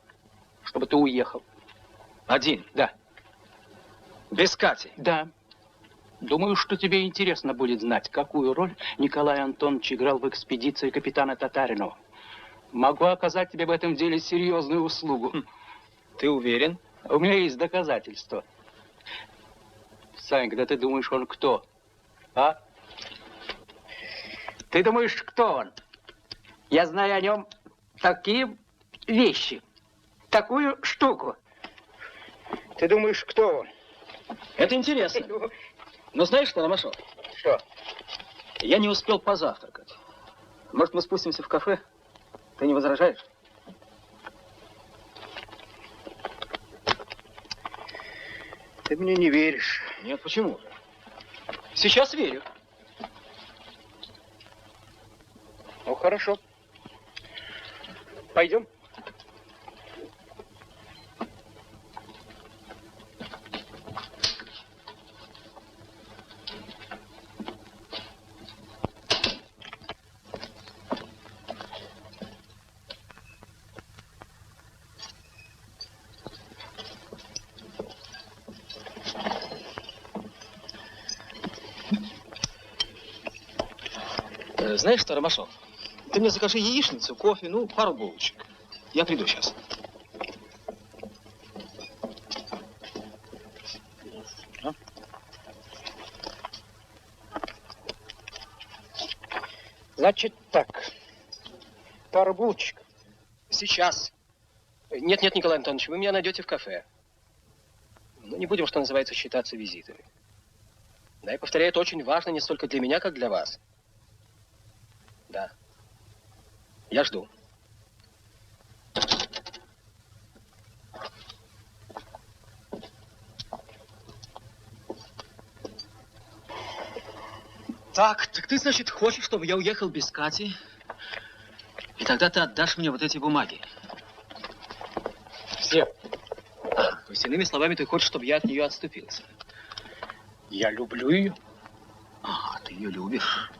Чтобы ты уехал. Один? Да. Без Кати? Да. Думаю, что тебе интересно будет знать, какую роль Николай Антонович играл в экспедиции капитана Татаринова. Могу оказать тебе в этом деле серьезную услугу. Ты уверен? У меня есть доказательства. Санька, да ты думаешь, он кто? А? Ты думаешь, кто он? Я знаю о нем такие вещи, такую штуку. Ты думаешь, кто он? Это интересно. Но знаешь что, Ромашов? Что? Я не успел позавтракать. Может, мы спустимся в кафе? Ты не возражаешь? Ты мне не веришь. Нет, почему? Сейчас верю. Ну, хорошо. Пойдем. Знаешь что, Ромашов? Ты мне закажи яичницу, кофе, ну, пару булочек. Я приду сейчас. Значит так. Пару булочек. Сейчас. Нет, Николай Антонович, вы меня найдете в кафе. Ну, не будем, что называется, считаться визитами. Да, и повторяю, это очень важно не столько для меня, как для вас. Да. Я жду. Так ты, значит, хочешь, чтобы я уехал без Кати? И тогда ты отдашь мне вот эти бумаги. Все. То есть, иными словами, ты хочешь, чтобы я от нее отступился? Я люблю ее. А, ты ее любишь.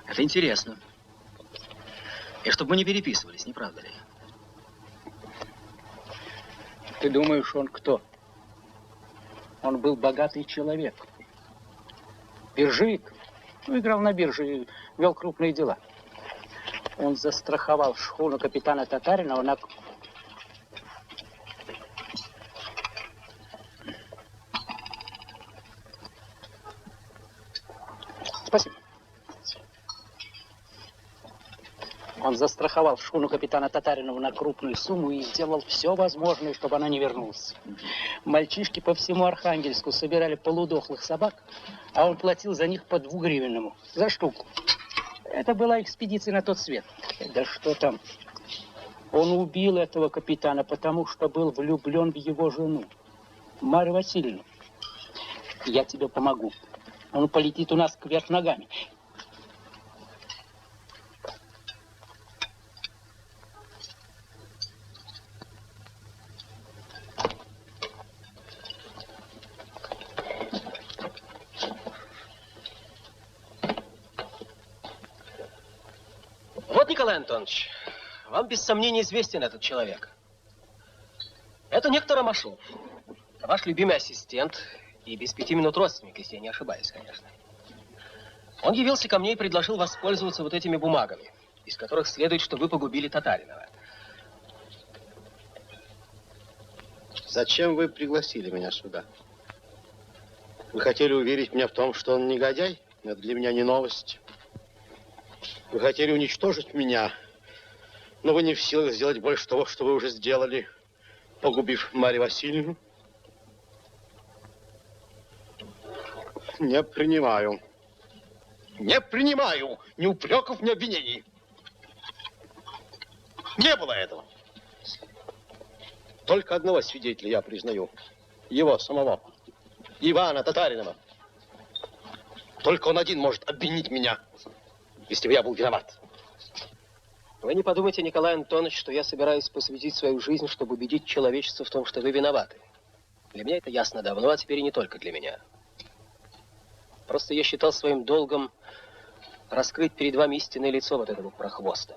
Это интересно. И чтобы мы не переписывались, не правда ли? Ты думаешь, он кто? Он был богатый человек. Биржевик. Ну, играл на бирже, вел крупные дела. Он застраховал шхуну капитана Татаринова на... Спасибо. Он застраховал шхуну капитана Татаринова на крупную сумму и сделал все возможное, чтобы она не вернулась. Мальчишки по всему Архангельску собирали полудохлых собак, а он платил за них по 2-гривенному за штуку. Это была экспедиция на тот свет. Да что там. Он убил этого капитана, потому что был влюблен в его жену, Марью Васильевну. Я тебе помогу. Он полетит у нас кверх ногами. Николай Антонович, вам без сомнения известен этот человек. Это некто Ромашов, ваш любимый ассистент и без 5 минут родственник, если я не ошибаюсь, конечно. Он явился ко мне и предложил воспользоваться вот этими бумагами, из которых следует, что вы погубили Татаринова. Зачем вы пригласили меня сюда? Вы хотели уверить меня в том, что он негодяй? Это для меня не новость. Вы хотели уничтожить меня, но вы не в силах сделать больше того, что вы уже сделали, погубив Марию Васильевну. Не принимаю. Не принимаю ни упреков, ни обвинений. Не было этого. Только одного свидетеля я признаю. Его самого. Ивана Татаринова. Только он один может обвинить меня, если бы я был виноват. Вы не подумайте, Николай Антонович, что я собираюсь посвятить свою жизнь, чтобы убедить человечество в том, что вы виноваты. Для меня это ясно давно, а теперь и не только для меня. Просто я считал своим долгом раскрыть перед вами истинное лицо вот этого прохвоста.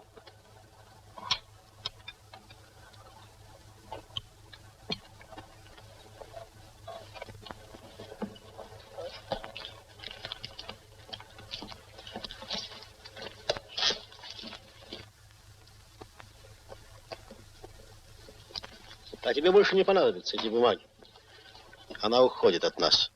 А тебе больше не понадобятся эти бумаги. Она уходит от нас.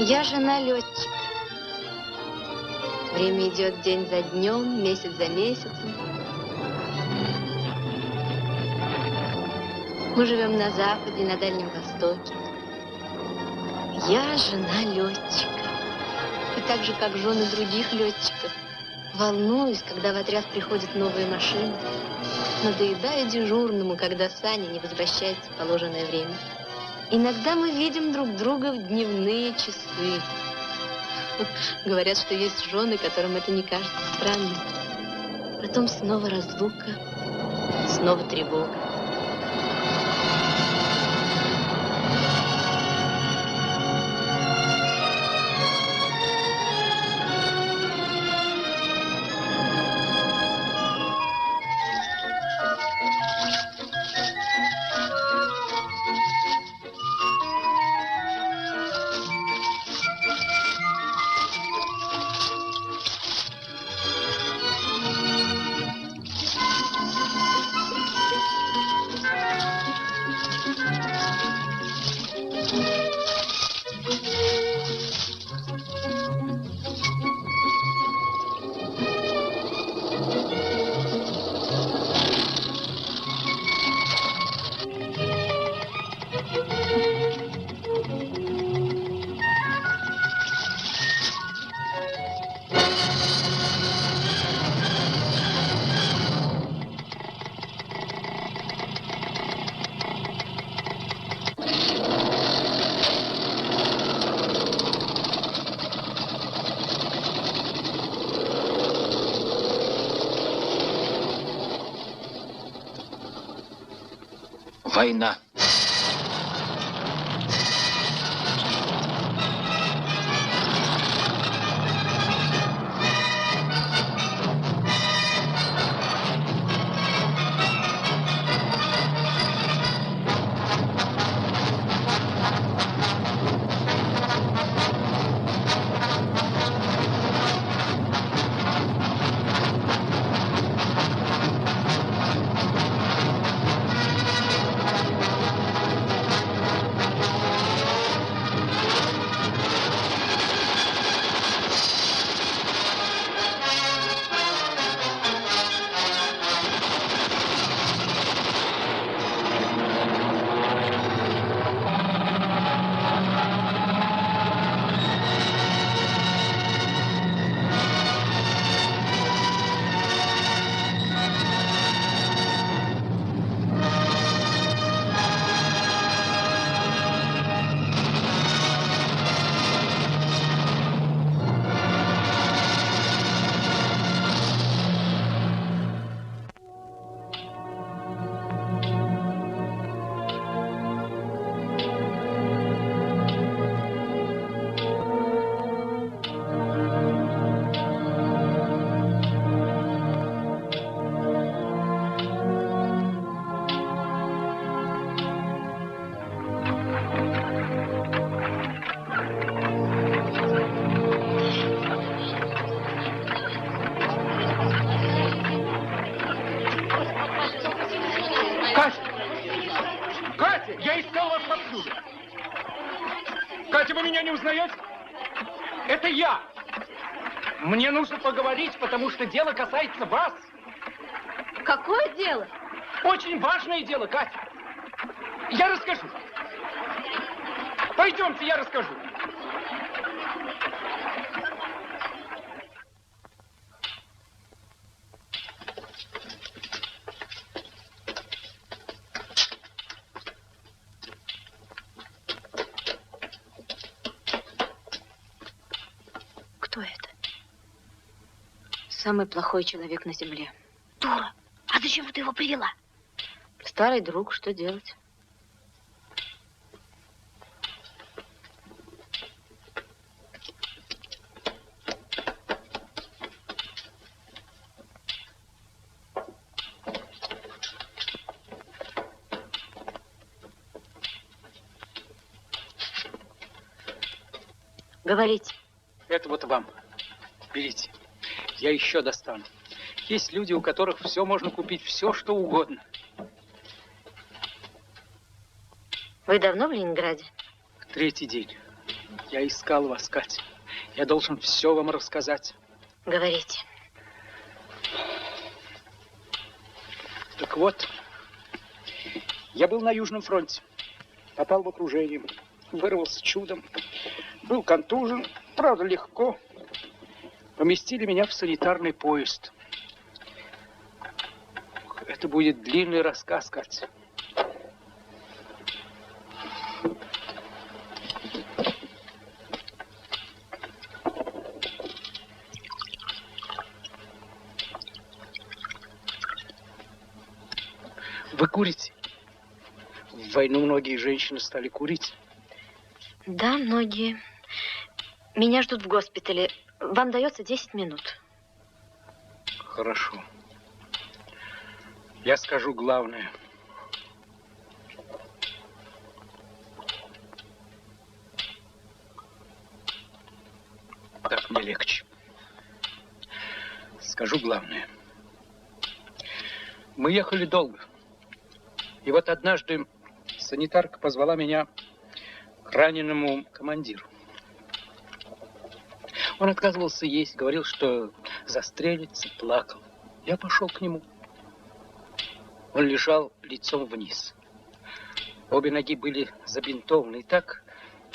Я жена летчика. Время идет день за днем, месяц за месяцем. Мы живем на Западе, на Дальнем Востоке. Я жена летчика. И так же, как жены других летчиков, волнуюсь, когда в отряд приходят новые машины. Надоедаю дежурному, когда Саня не возвращается в положенное время. Иногда мы видим друг друга в дневные часы. Говорят, что есть жены, которым это не кажется странным. Потом снова разлука, снова тревога. Война. Катя, вы меня не узнаете? Это я. Мне нужно поговорить, потому что дело касается вас. Какое дело? Очень важное дело, Катя. Я расскажу. Пойдемте, я расскажу. Кто это? Самый плохой человек на земле. Дура, а зачем ты его привела? Старый друг, что делать? Говорите. Это вот вам. Берите. Я еще достану. Есть люди, у которых все можно купить, все, что угодно. Вы давно в Ленинграде? 3-й день. Я искал вас, Катя. Я должен все вам рассказать. Говорите. Так вот, я был на Южном фронте. Попал в окружение. Вырвался чудом. Был контужен, правда, легко. Поместили меня в санитарный поезд. Это будет длинный рассказ, Катя. Вы курите? В войну многие женщины стали курить. Да, многие. Меня ждут в госпитале. Вам дается 10 минут. Хорошо. Я скажу главное. Так мне легче. Скажу главное. Мы ехали долго. И вот однажды санитарка позвала меня к раненому командиру. Он отказывался есть, говорил, что застрелится, плакал. Я пошел к нему. Он лежал лицом вниз. Обе ноги были забинтованы и так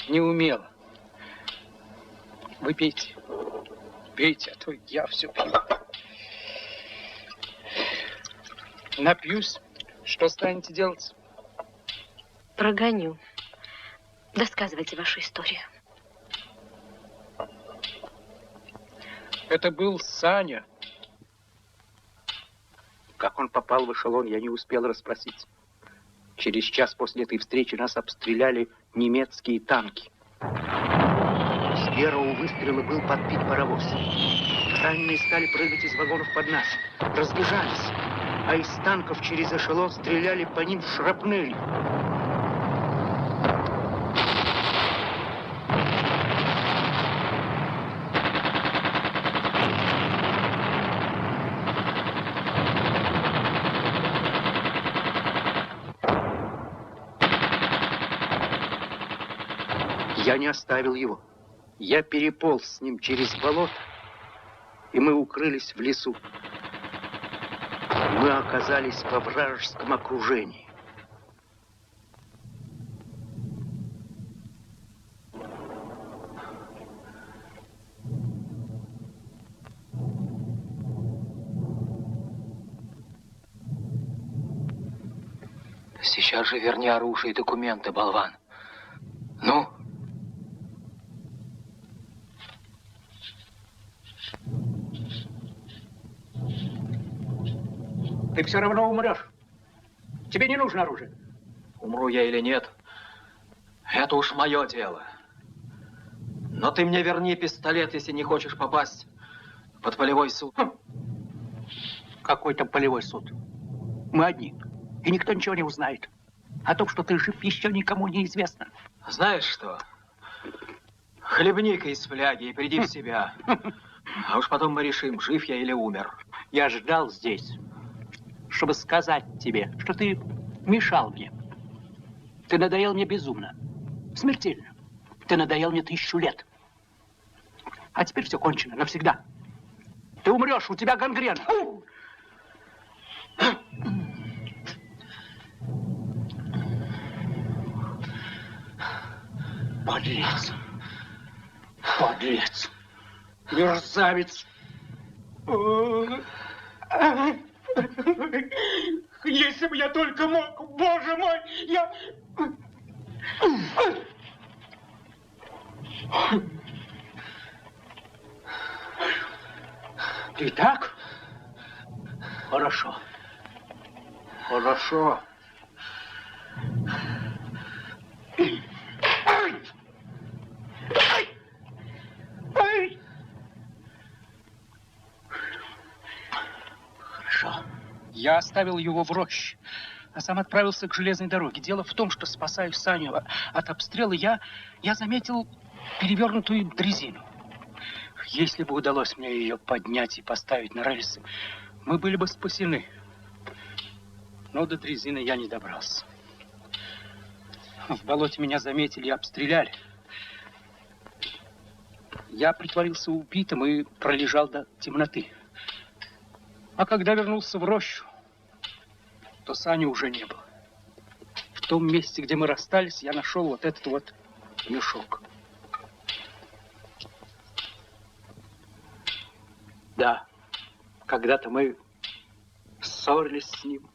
неумело. Вы пейте. Пейте, а то я все пью. Напьюсь. Что станете делать? Прогоню. Досказывайте вашу историю. Это был Саня. Как он попал в эшелон, я не успел расспросить. Через час после этой встречи нас обстреляли немецкие танки. С первого выстрела был подбит паровоз. Раненые стали прыгать из вагонов под нас. Разбежались. А из танков через эшелон стреляли по ним шрапнелью. Я не оставил его. Я переполз с ним через болото, и мы укрылись в лесу. Мы оказались во вражеском окружении. Сейчас же верни оружие и документы, болван. Ну? Ты все равно умрешь. Тебе не нужно оружие. Умру я или нет, это уж мое дело. Но ты мне верни пистолет, если не хочешь попасть под полевой суд. Какой там полевой суд? Мы одни, и никто ничего не узнает. О том, что ты жив, еще никому не известно. Знаешь что? Хлебни-ка из фляги и приди в себя. А уж потом мы решим, жив я или умер. Я ждал здесь, чтобы сказать тебе, что ты мешал мне. Ты надоел мне безумно, смертельно. Ты надоел мне 1000 лет. А теперь все кончено навсегда. Ты умрешь, у тебя гангрена. Подлец. Подлец. Мерзавец. Если бы я только мог, боже мой, я... Итак, хорошо. Хорошо. Хорошо. Я оставил его в роще, а сам отправился к железной дороге. Дело в том, что, спасая Саню от обстрела, я заметил перевернутую дрезину. Если бы удалось мне ее поднять и поставить на рельсы, мы были бы спасены. Но до дрезины я не добрался. В болоте меня заметили и обстреляли. Я притворился убитым и пролежал до темноты. А когда вернулся в рощу, то Сани уже не было. В том месте, где мы расстались, я нашел вот этот вот мешок. Да, когда-то мы ссорились с ним.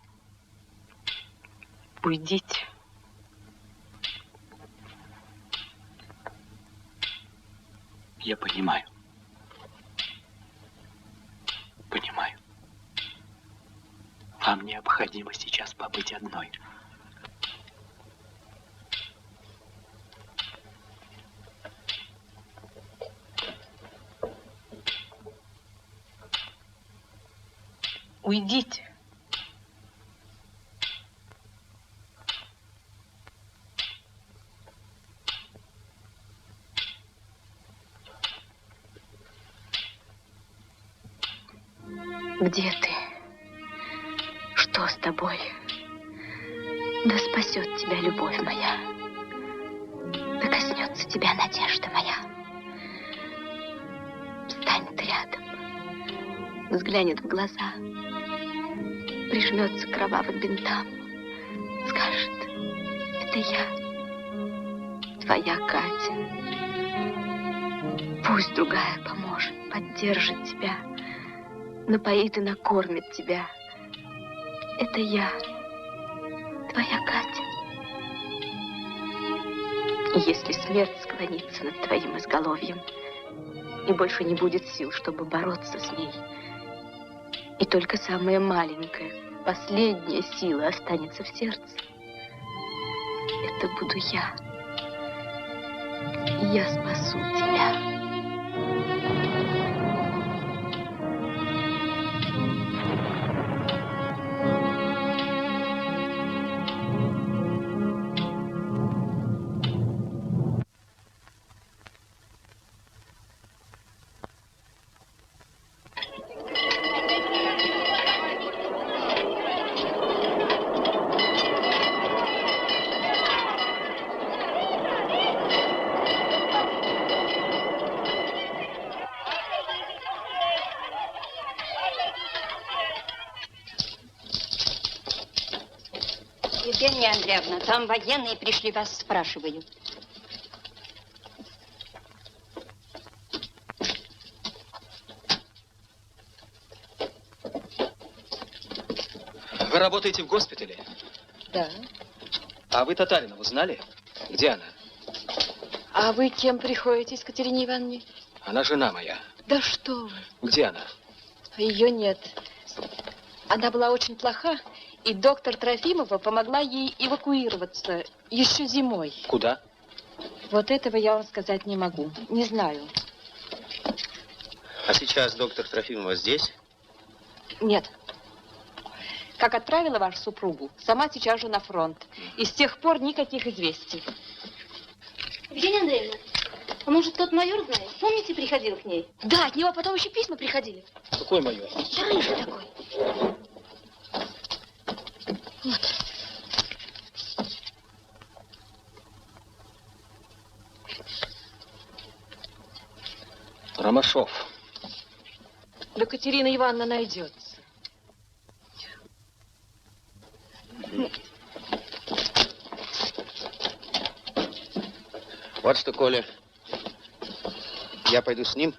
Уйдите. Я понимаю. Понимаю. Вам необходимо сейчас побыть одной. Уйдите. Где ты? Что с тобой? Да спасет тебя любовь моя. Да коснется тебя надежда моя. Встанет рядом, взглянет в глаза, прижмется к кровавым бинтам, скажет: это я, твоя Катя. Пусть другая поможет, поддержит тебя, напоит и накормит тебя. Это я, твоя Катя. И если смерть склонится над твоим изголовьем, и больше не будет сил, чтобы бороться с ней, и только самая маленькая, последняя сила останется в сердце, это буду я. Я спасу тебя. Евгения Андреевна, там военные пришли, вас спрашивают. Вы работаете в госпитале? Да. А вы Татаринову знали? Где она? А вы кем приходитесь, Катерине Ивановне? Она жена моя. Да что вы. Где она? Ее нет. Она была очень плоха, и доктор Трофимова помогла ей эвакуироваться еще зимой. Куда? Вот этого я вам сказать не могу. Не знаю. А сейчас доктор Трофимова здесь? Нет. Как отправила вашу супругу, сама сейчас же на фронт. И с тех пор никаких известий. Евгения Андреевна, а может, тот майор знает? Помните, приходил к ней? Да, от него потом еще письма приходили. Какой майор? Да рыжий такой. Вот. Ромашов. Да Катерина Ивановна найдется. Вот что, Коля, я пойду с ним,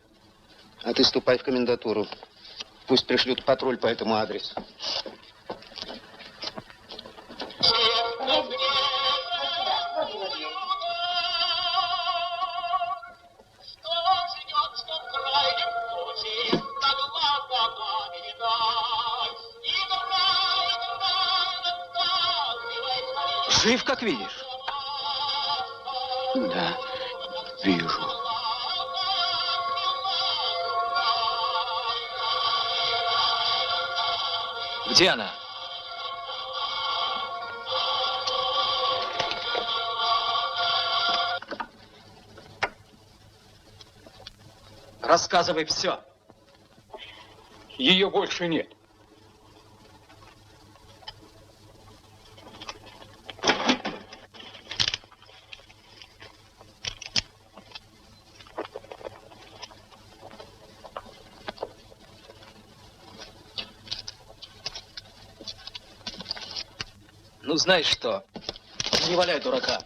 а ты ступай в комендатуру. Пусть пришлют патруль по этому адресу. Жив, как видишь? Да, вижу. Где она? Рассказывай все. Ее больше нет. Ну, знаешь что? Не валяй дурака.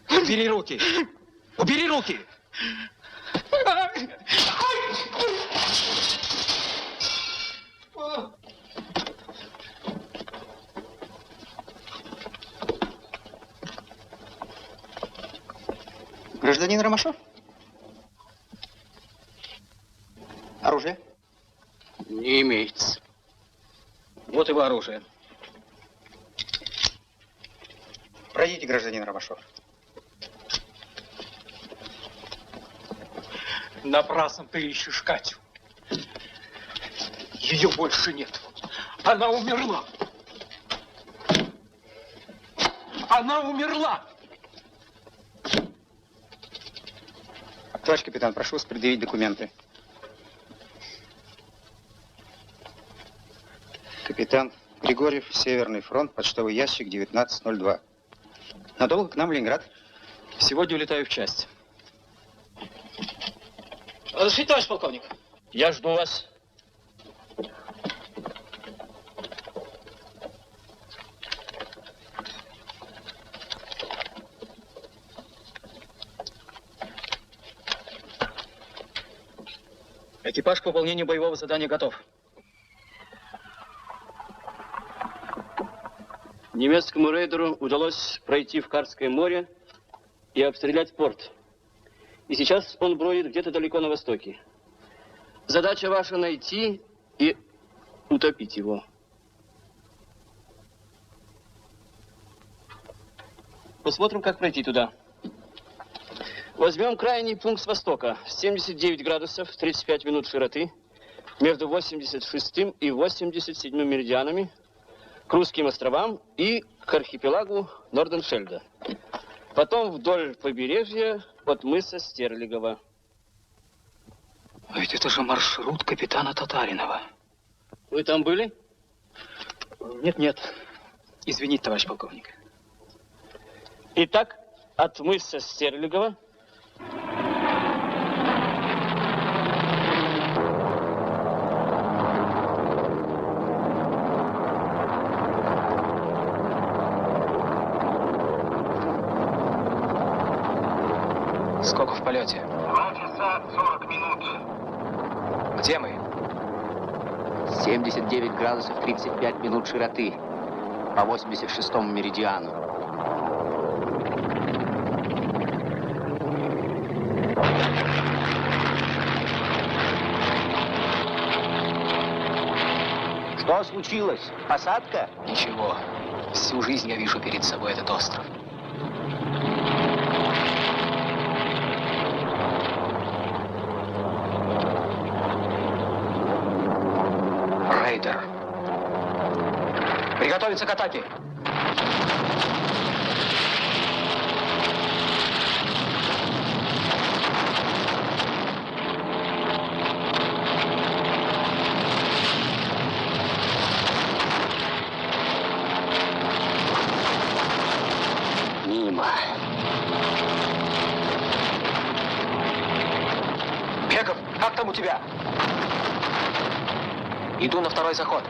Убери руки! Убери руки! Гражданин Ромашов? Оружие? Не имеется. Вот его оружие. Пройдите, гражданин Ромашов. Напрасно ты ищешь Катю. Ее больше нет. Она умерла. Она умерла. Товарищ капитан, прошу вас предъявить документы. Капитан Григорьев, Северный фронт, почтовый ящик 1902. Надолго к нам в Ленинград? Сегодня улетаю в часть. Разрешите, товарищ полковник? Я жду вас. Экипаж к выполнению боевого задания готов. Немецкому рейдеру удалось пройти в Карское море и обстрелять порт. И сейчас он бродит где-то далеко на востоке. Задача ваша найти и утопить его. Посмотрим, как пройти туда. Возьмем крайний пункт с востока. 79 градусов 35 минут широты. Между 86 и 87 меридианами. К русским островам и к архипелагу Норденшельда. Потом вдоль побережья от мыса Стерлигова. А ведь это же маршрут капитана Татаринова. Вы там были? Нет. Извините, товарищ полковник. Итак, от мыса Стерлигова Сколько в полете? 2 часа 40 минут. Где мы? 79 градусов 35 минут широты по 86-му меридиану. Что случилось? Посадка? Ничего. Всю жизнь я вижу перед собой этот остров. Рейдер. Приготовиться к атаке. Мимо. Беков, как там у тебя? Иду на второй заход.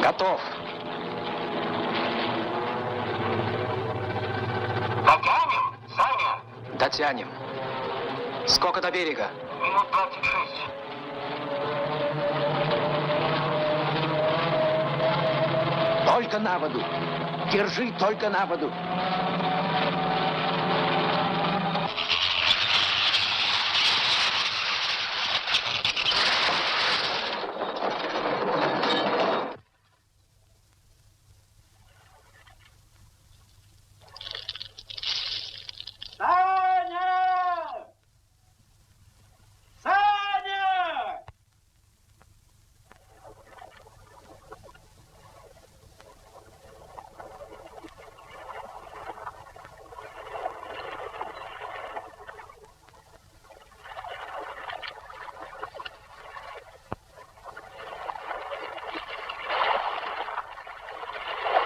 Готов. Дотянем, Саня? Дотянем. Сколько до берега? Минут 26. Только на воду. Держи только на воду.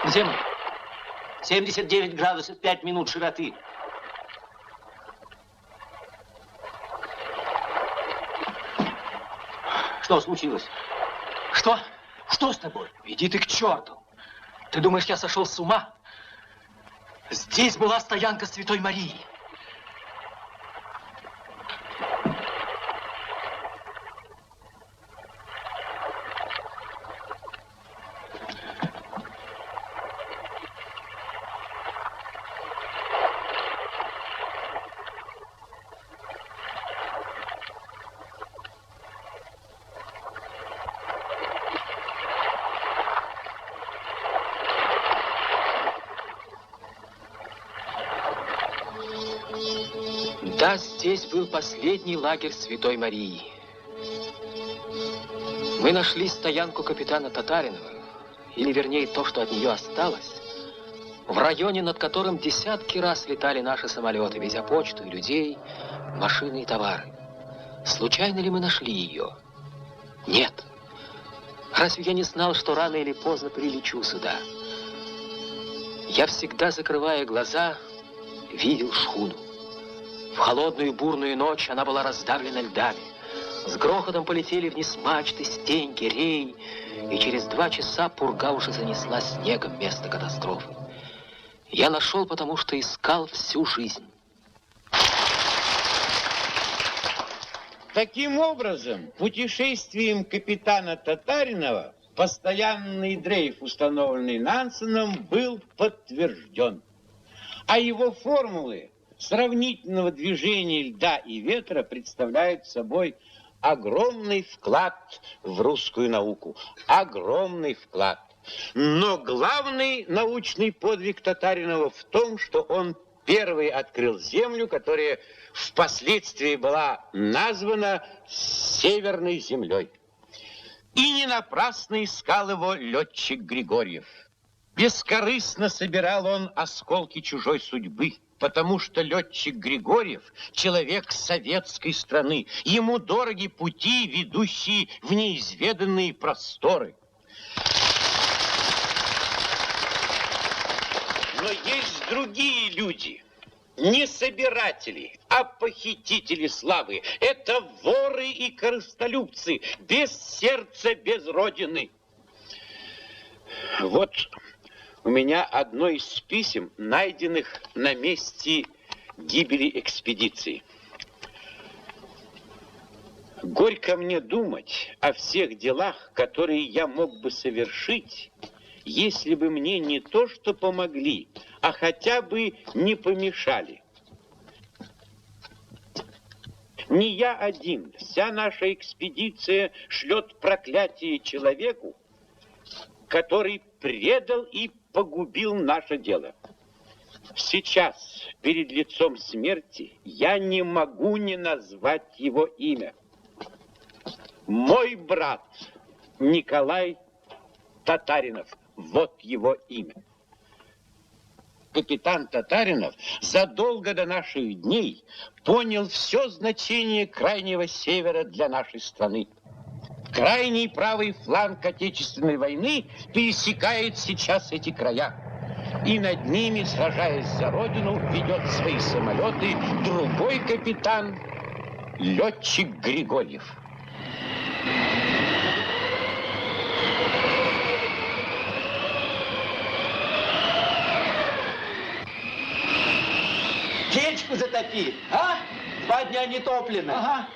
Где мы? 79 градусов 5 минут широты. Что случилось? Что? Что с тобой? Иди ты к черту. Ты думаешь, я сошел с ума? Здесь была стоянка Святой Марии. Да, здесь был последний лагерь Святой Марии. Мы нашли стоянку капитана Татаринова, или вернее то, что от нее осталось, в районе, над которым десятки раз летали наши самолеты, везя почту и людей, машины и товары. Случайно ли мы нашли ее? Нет. Разве я не знал, что рано или поздно прилечу сюда? Я всегда, закрывая глаза, видел шхуну. В холодную бурную ночь она была раздавлена льдами. С грохотом полетели вниз мачты, стеньки, рей, и через 2 часа пурга уже занесла снегом место катастрофы. Я нашел, потому что искал всю жизнь. Таким образом, путешествием капитана Татаринова постоянный дрейф, установленный Нансеном, был подтвержден. А его формулы сравнительного движения льда и ветра представляют собой огромный вклад в русскую науку. Огромный вклад. Но главный научный подвиг Татаринова в том, что он первый открыл Землю, которая впоследствии была названа Северной землей. И не напрасно искал его летчик Григорьев. Бескорыстно собирал он осколки чужой судьбы, потому что летчик Григорьев – человек советской страны. Ему дороги пути, ведущие в неизведанные просторы. Но есть другие люди, не собиратели, а похитители славы. Это воры и корыстолюбцы, без сердца, без родины. Вот у меня одно из писем, найденных на месте гибели экспедиции. Горько мне думать о всех делах, которые я мог бы совершить, если бы мне не то что помогли, а хотя бы не помешали. Не я один, вся наша экспедиция шлет проклятие человеку, который предал и погубил наше дело. Сейчас, перед лицом смерти, я не могу не назвать его имя. Мой брат Николай Татаринов. Вот его имя. Капитан Татаринов задолго до наших дней понял все значение Крайнего Севера для нашей страны. Крайний правый фланг Отечественной войны пересекает сейчас эти края. И над ними, сражаясь за родину, ведет свои самолеты другой капитан, летчик Григорьев. Печку затопи, а? 2 дня не топлено. Ага.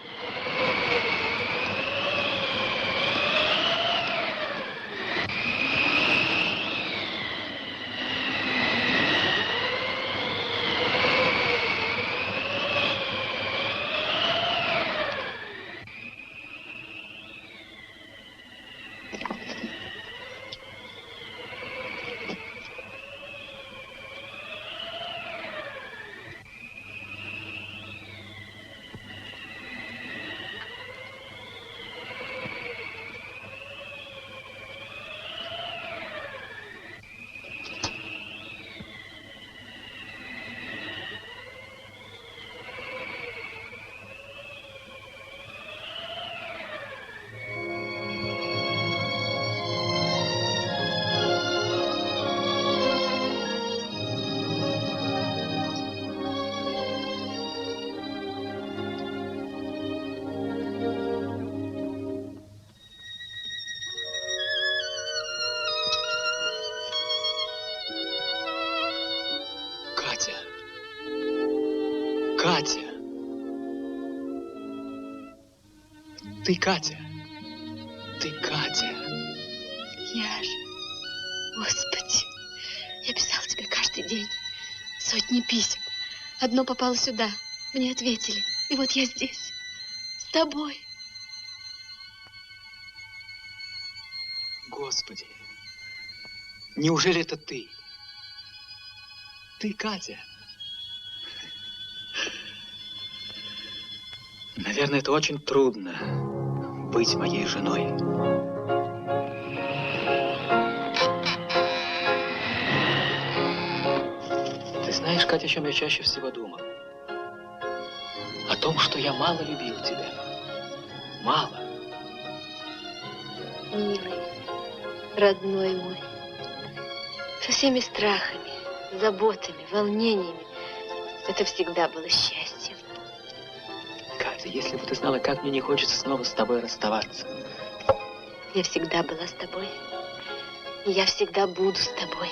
Катя. Ты Катя. Ты Катя. Я же. Господи, я писал тебе каждый день. Сотни писем. Одно попало сюда. Мне ответили. И вот я здесь. С тобой. Господи, неужели это ты? Ты Катя. Наверное, это очень трудно быть моей женой. Ты знаешь, Катя, о чем я чаще всего думал? О том, что я мало любил тебя. Мало. Милый, родной мой, со всеми страхами, заботами, волнениями, это всегда было счастьем. Катя, если бы ты знала, как мне не хочется снова с тобой расставаться. Я всегда была с тобой, и я всегда буду с тобой.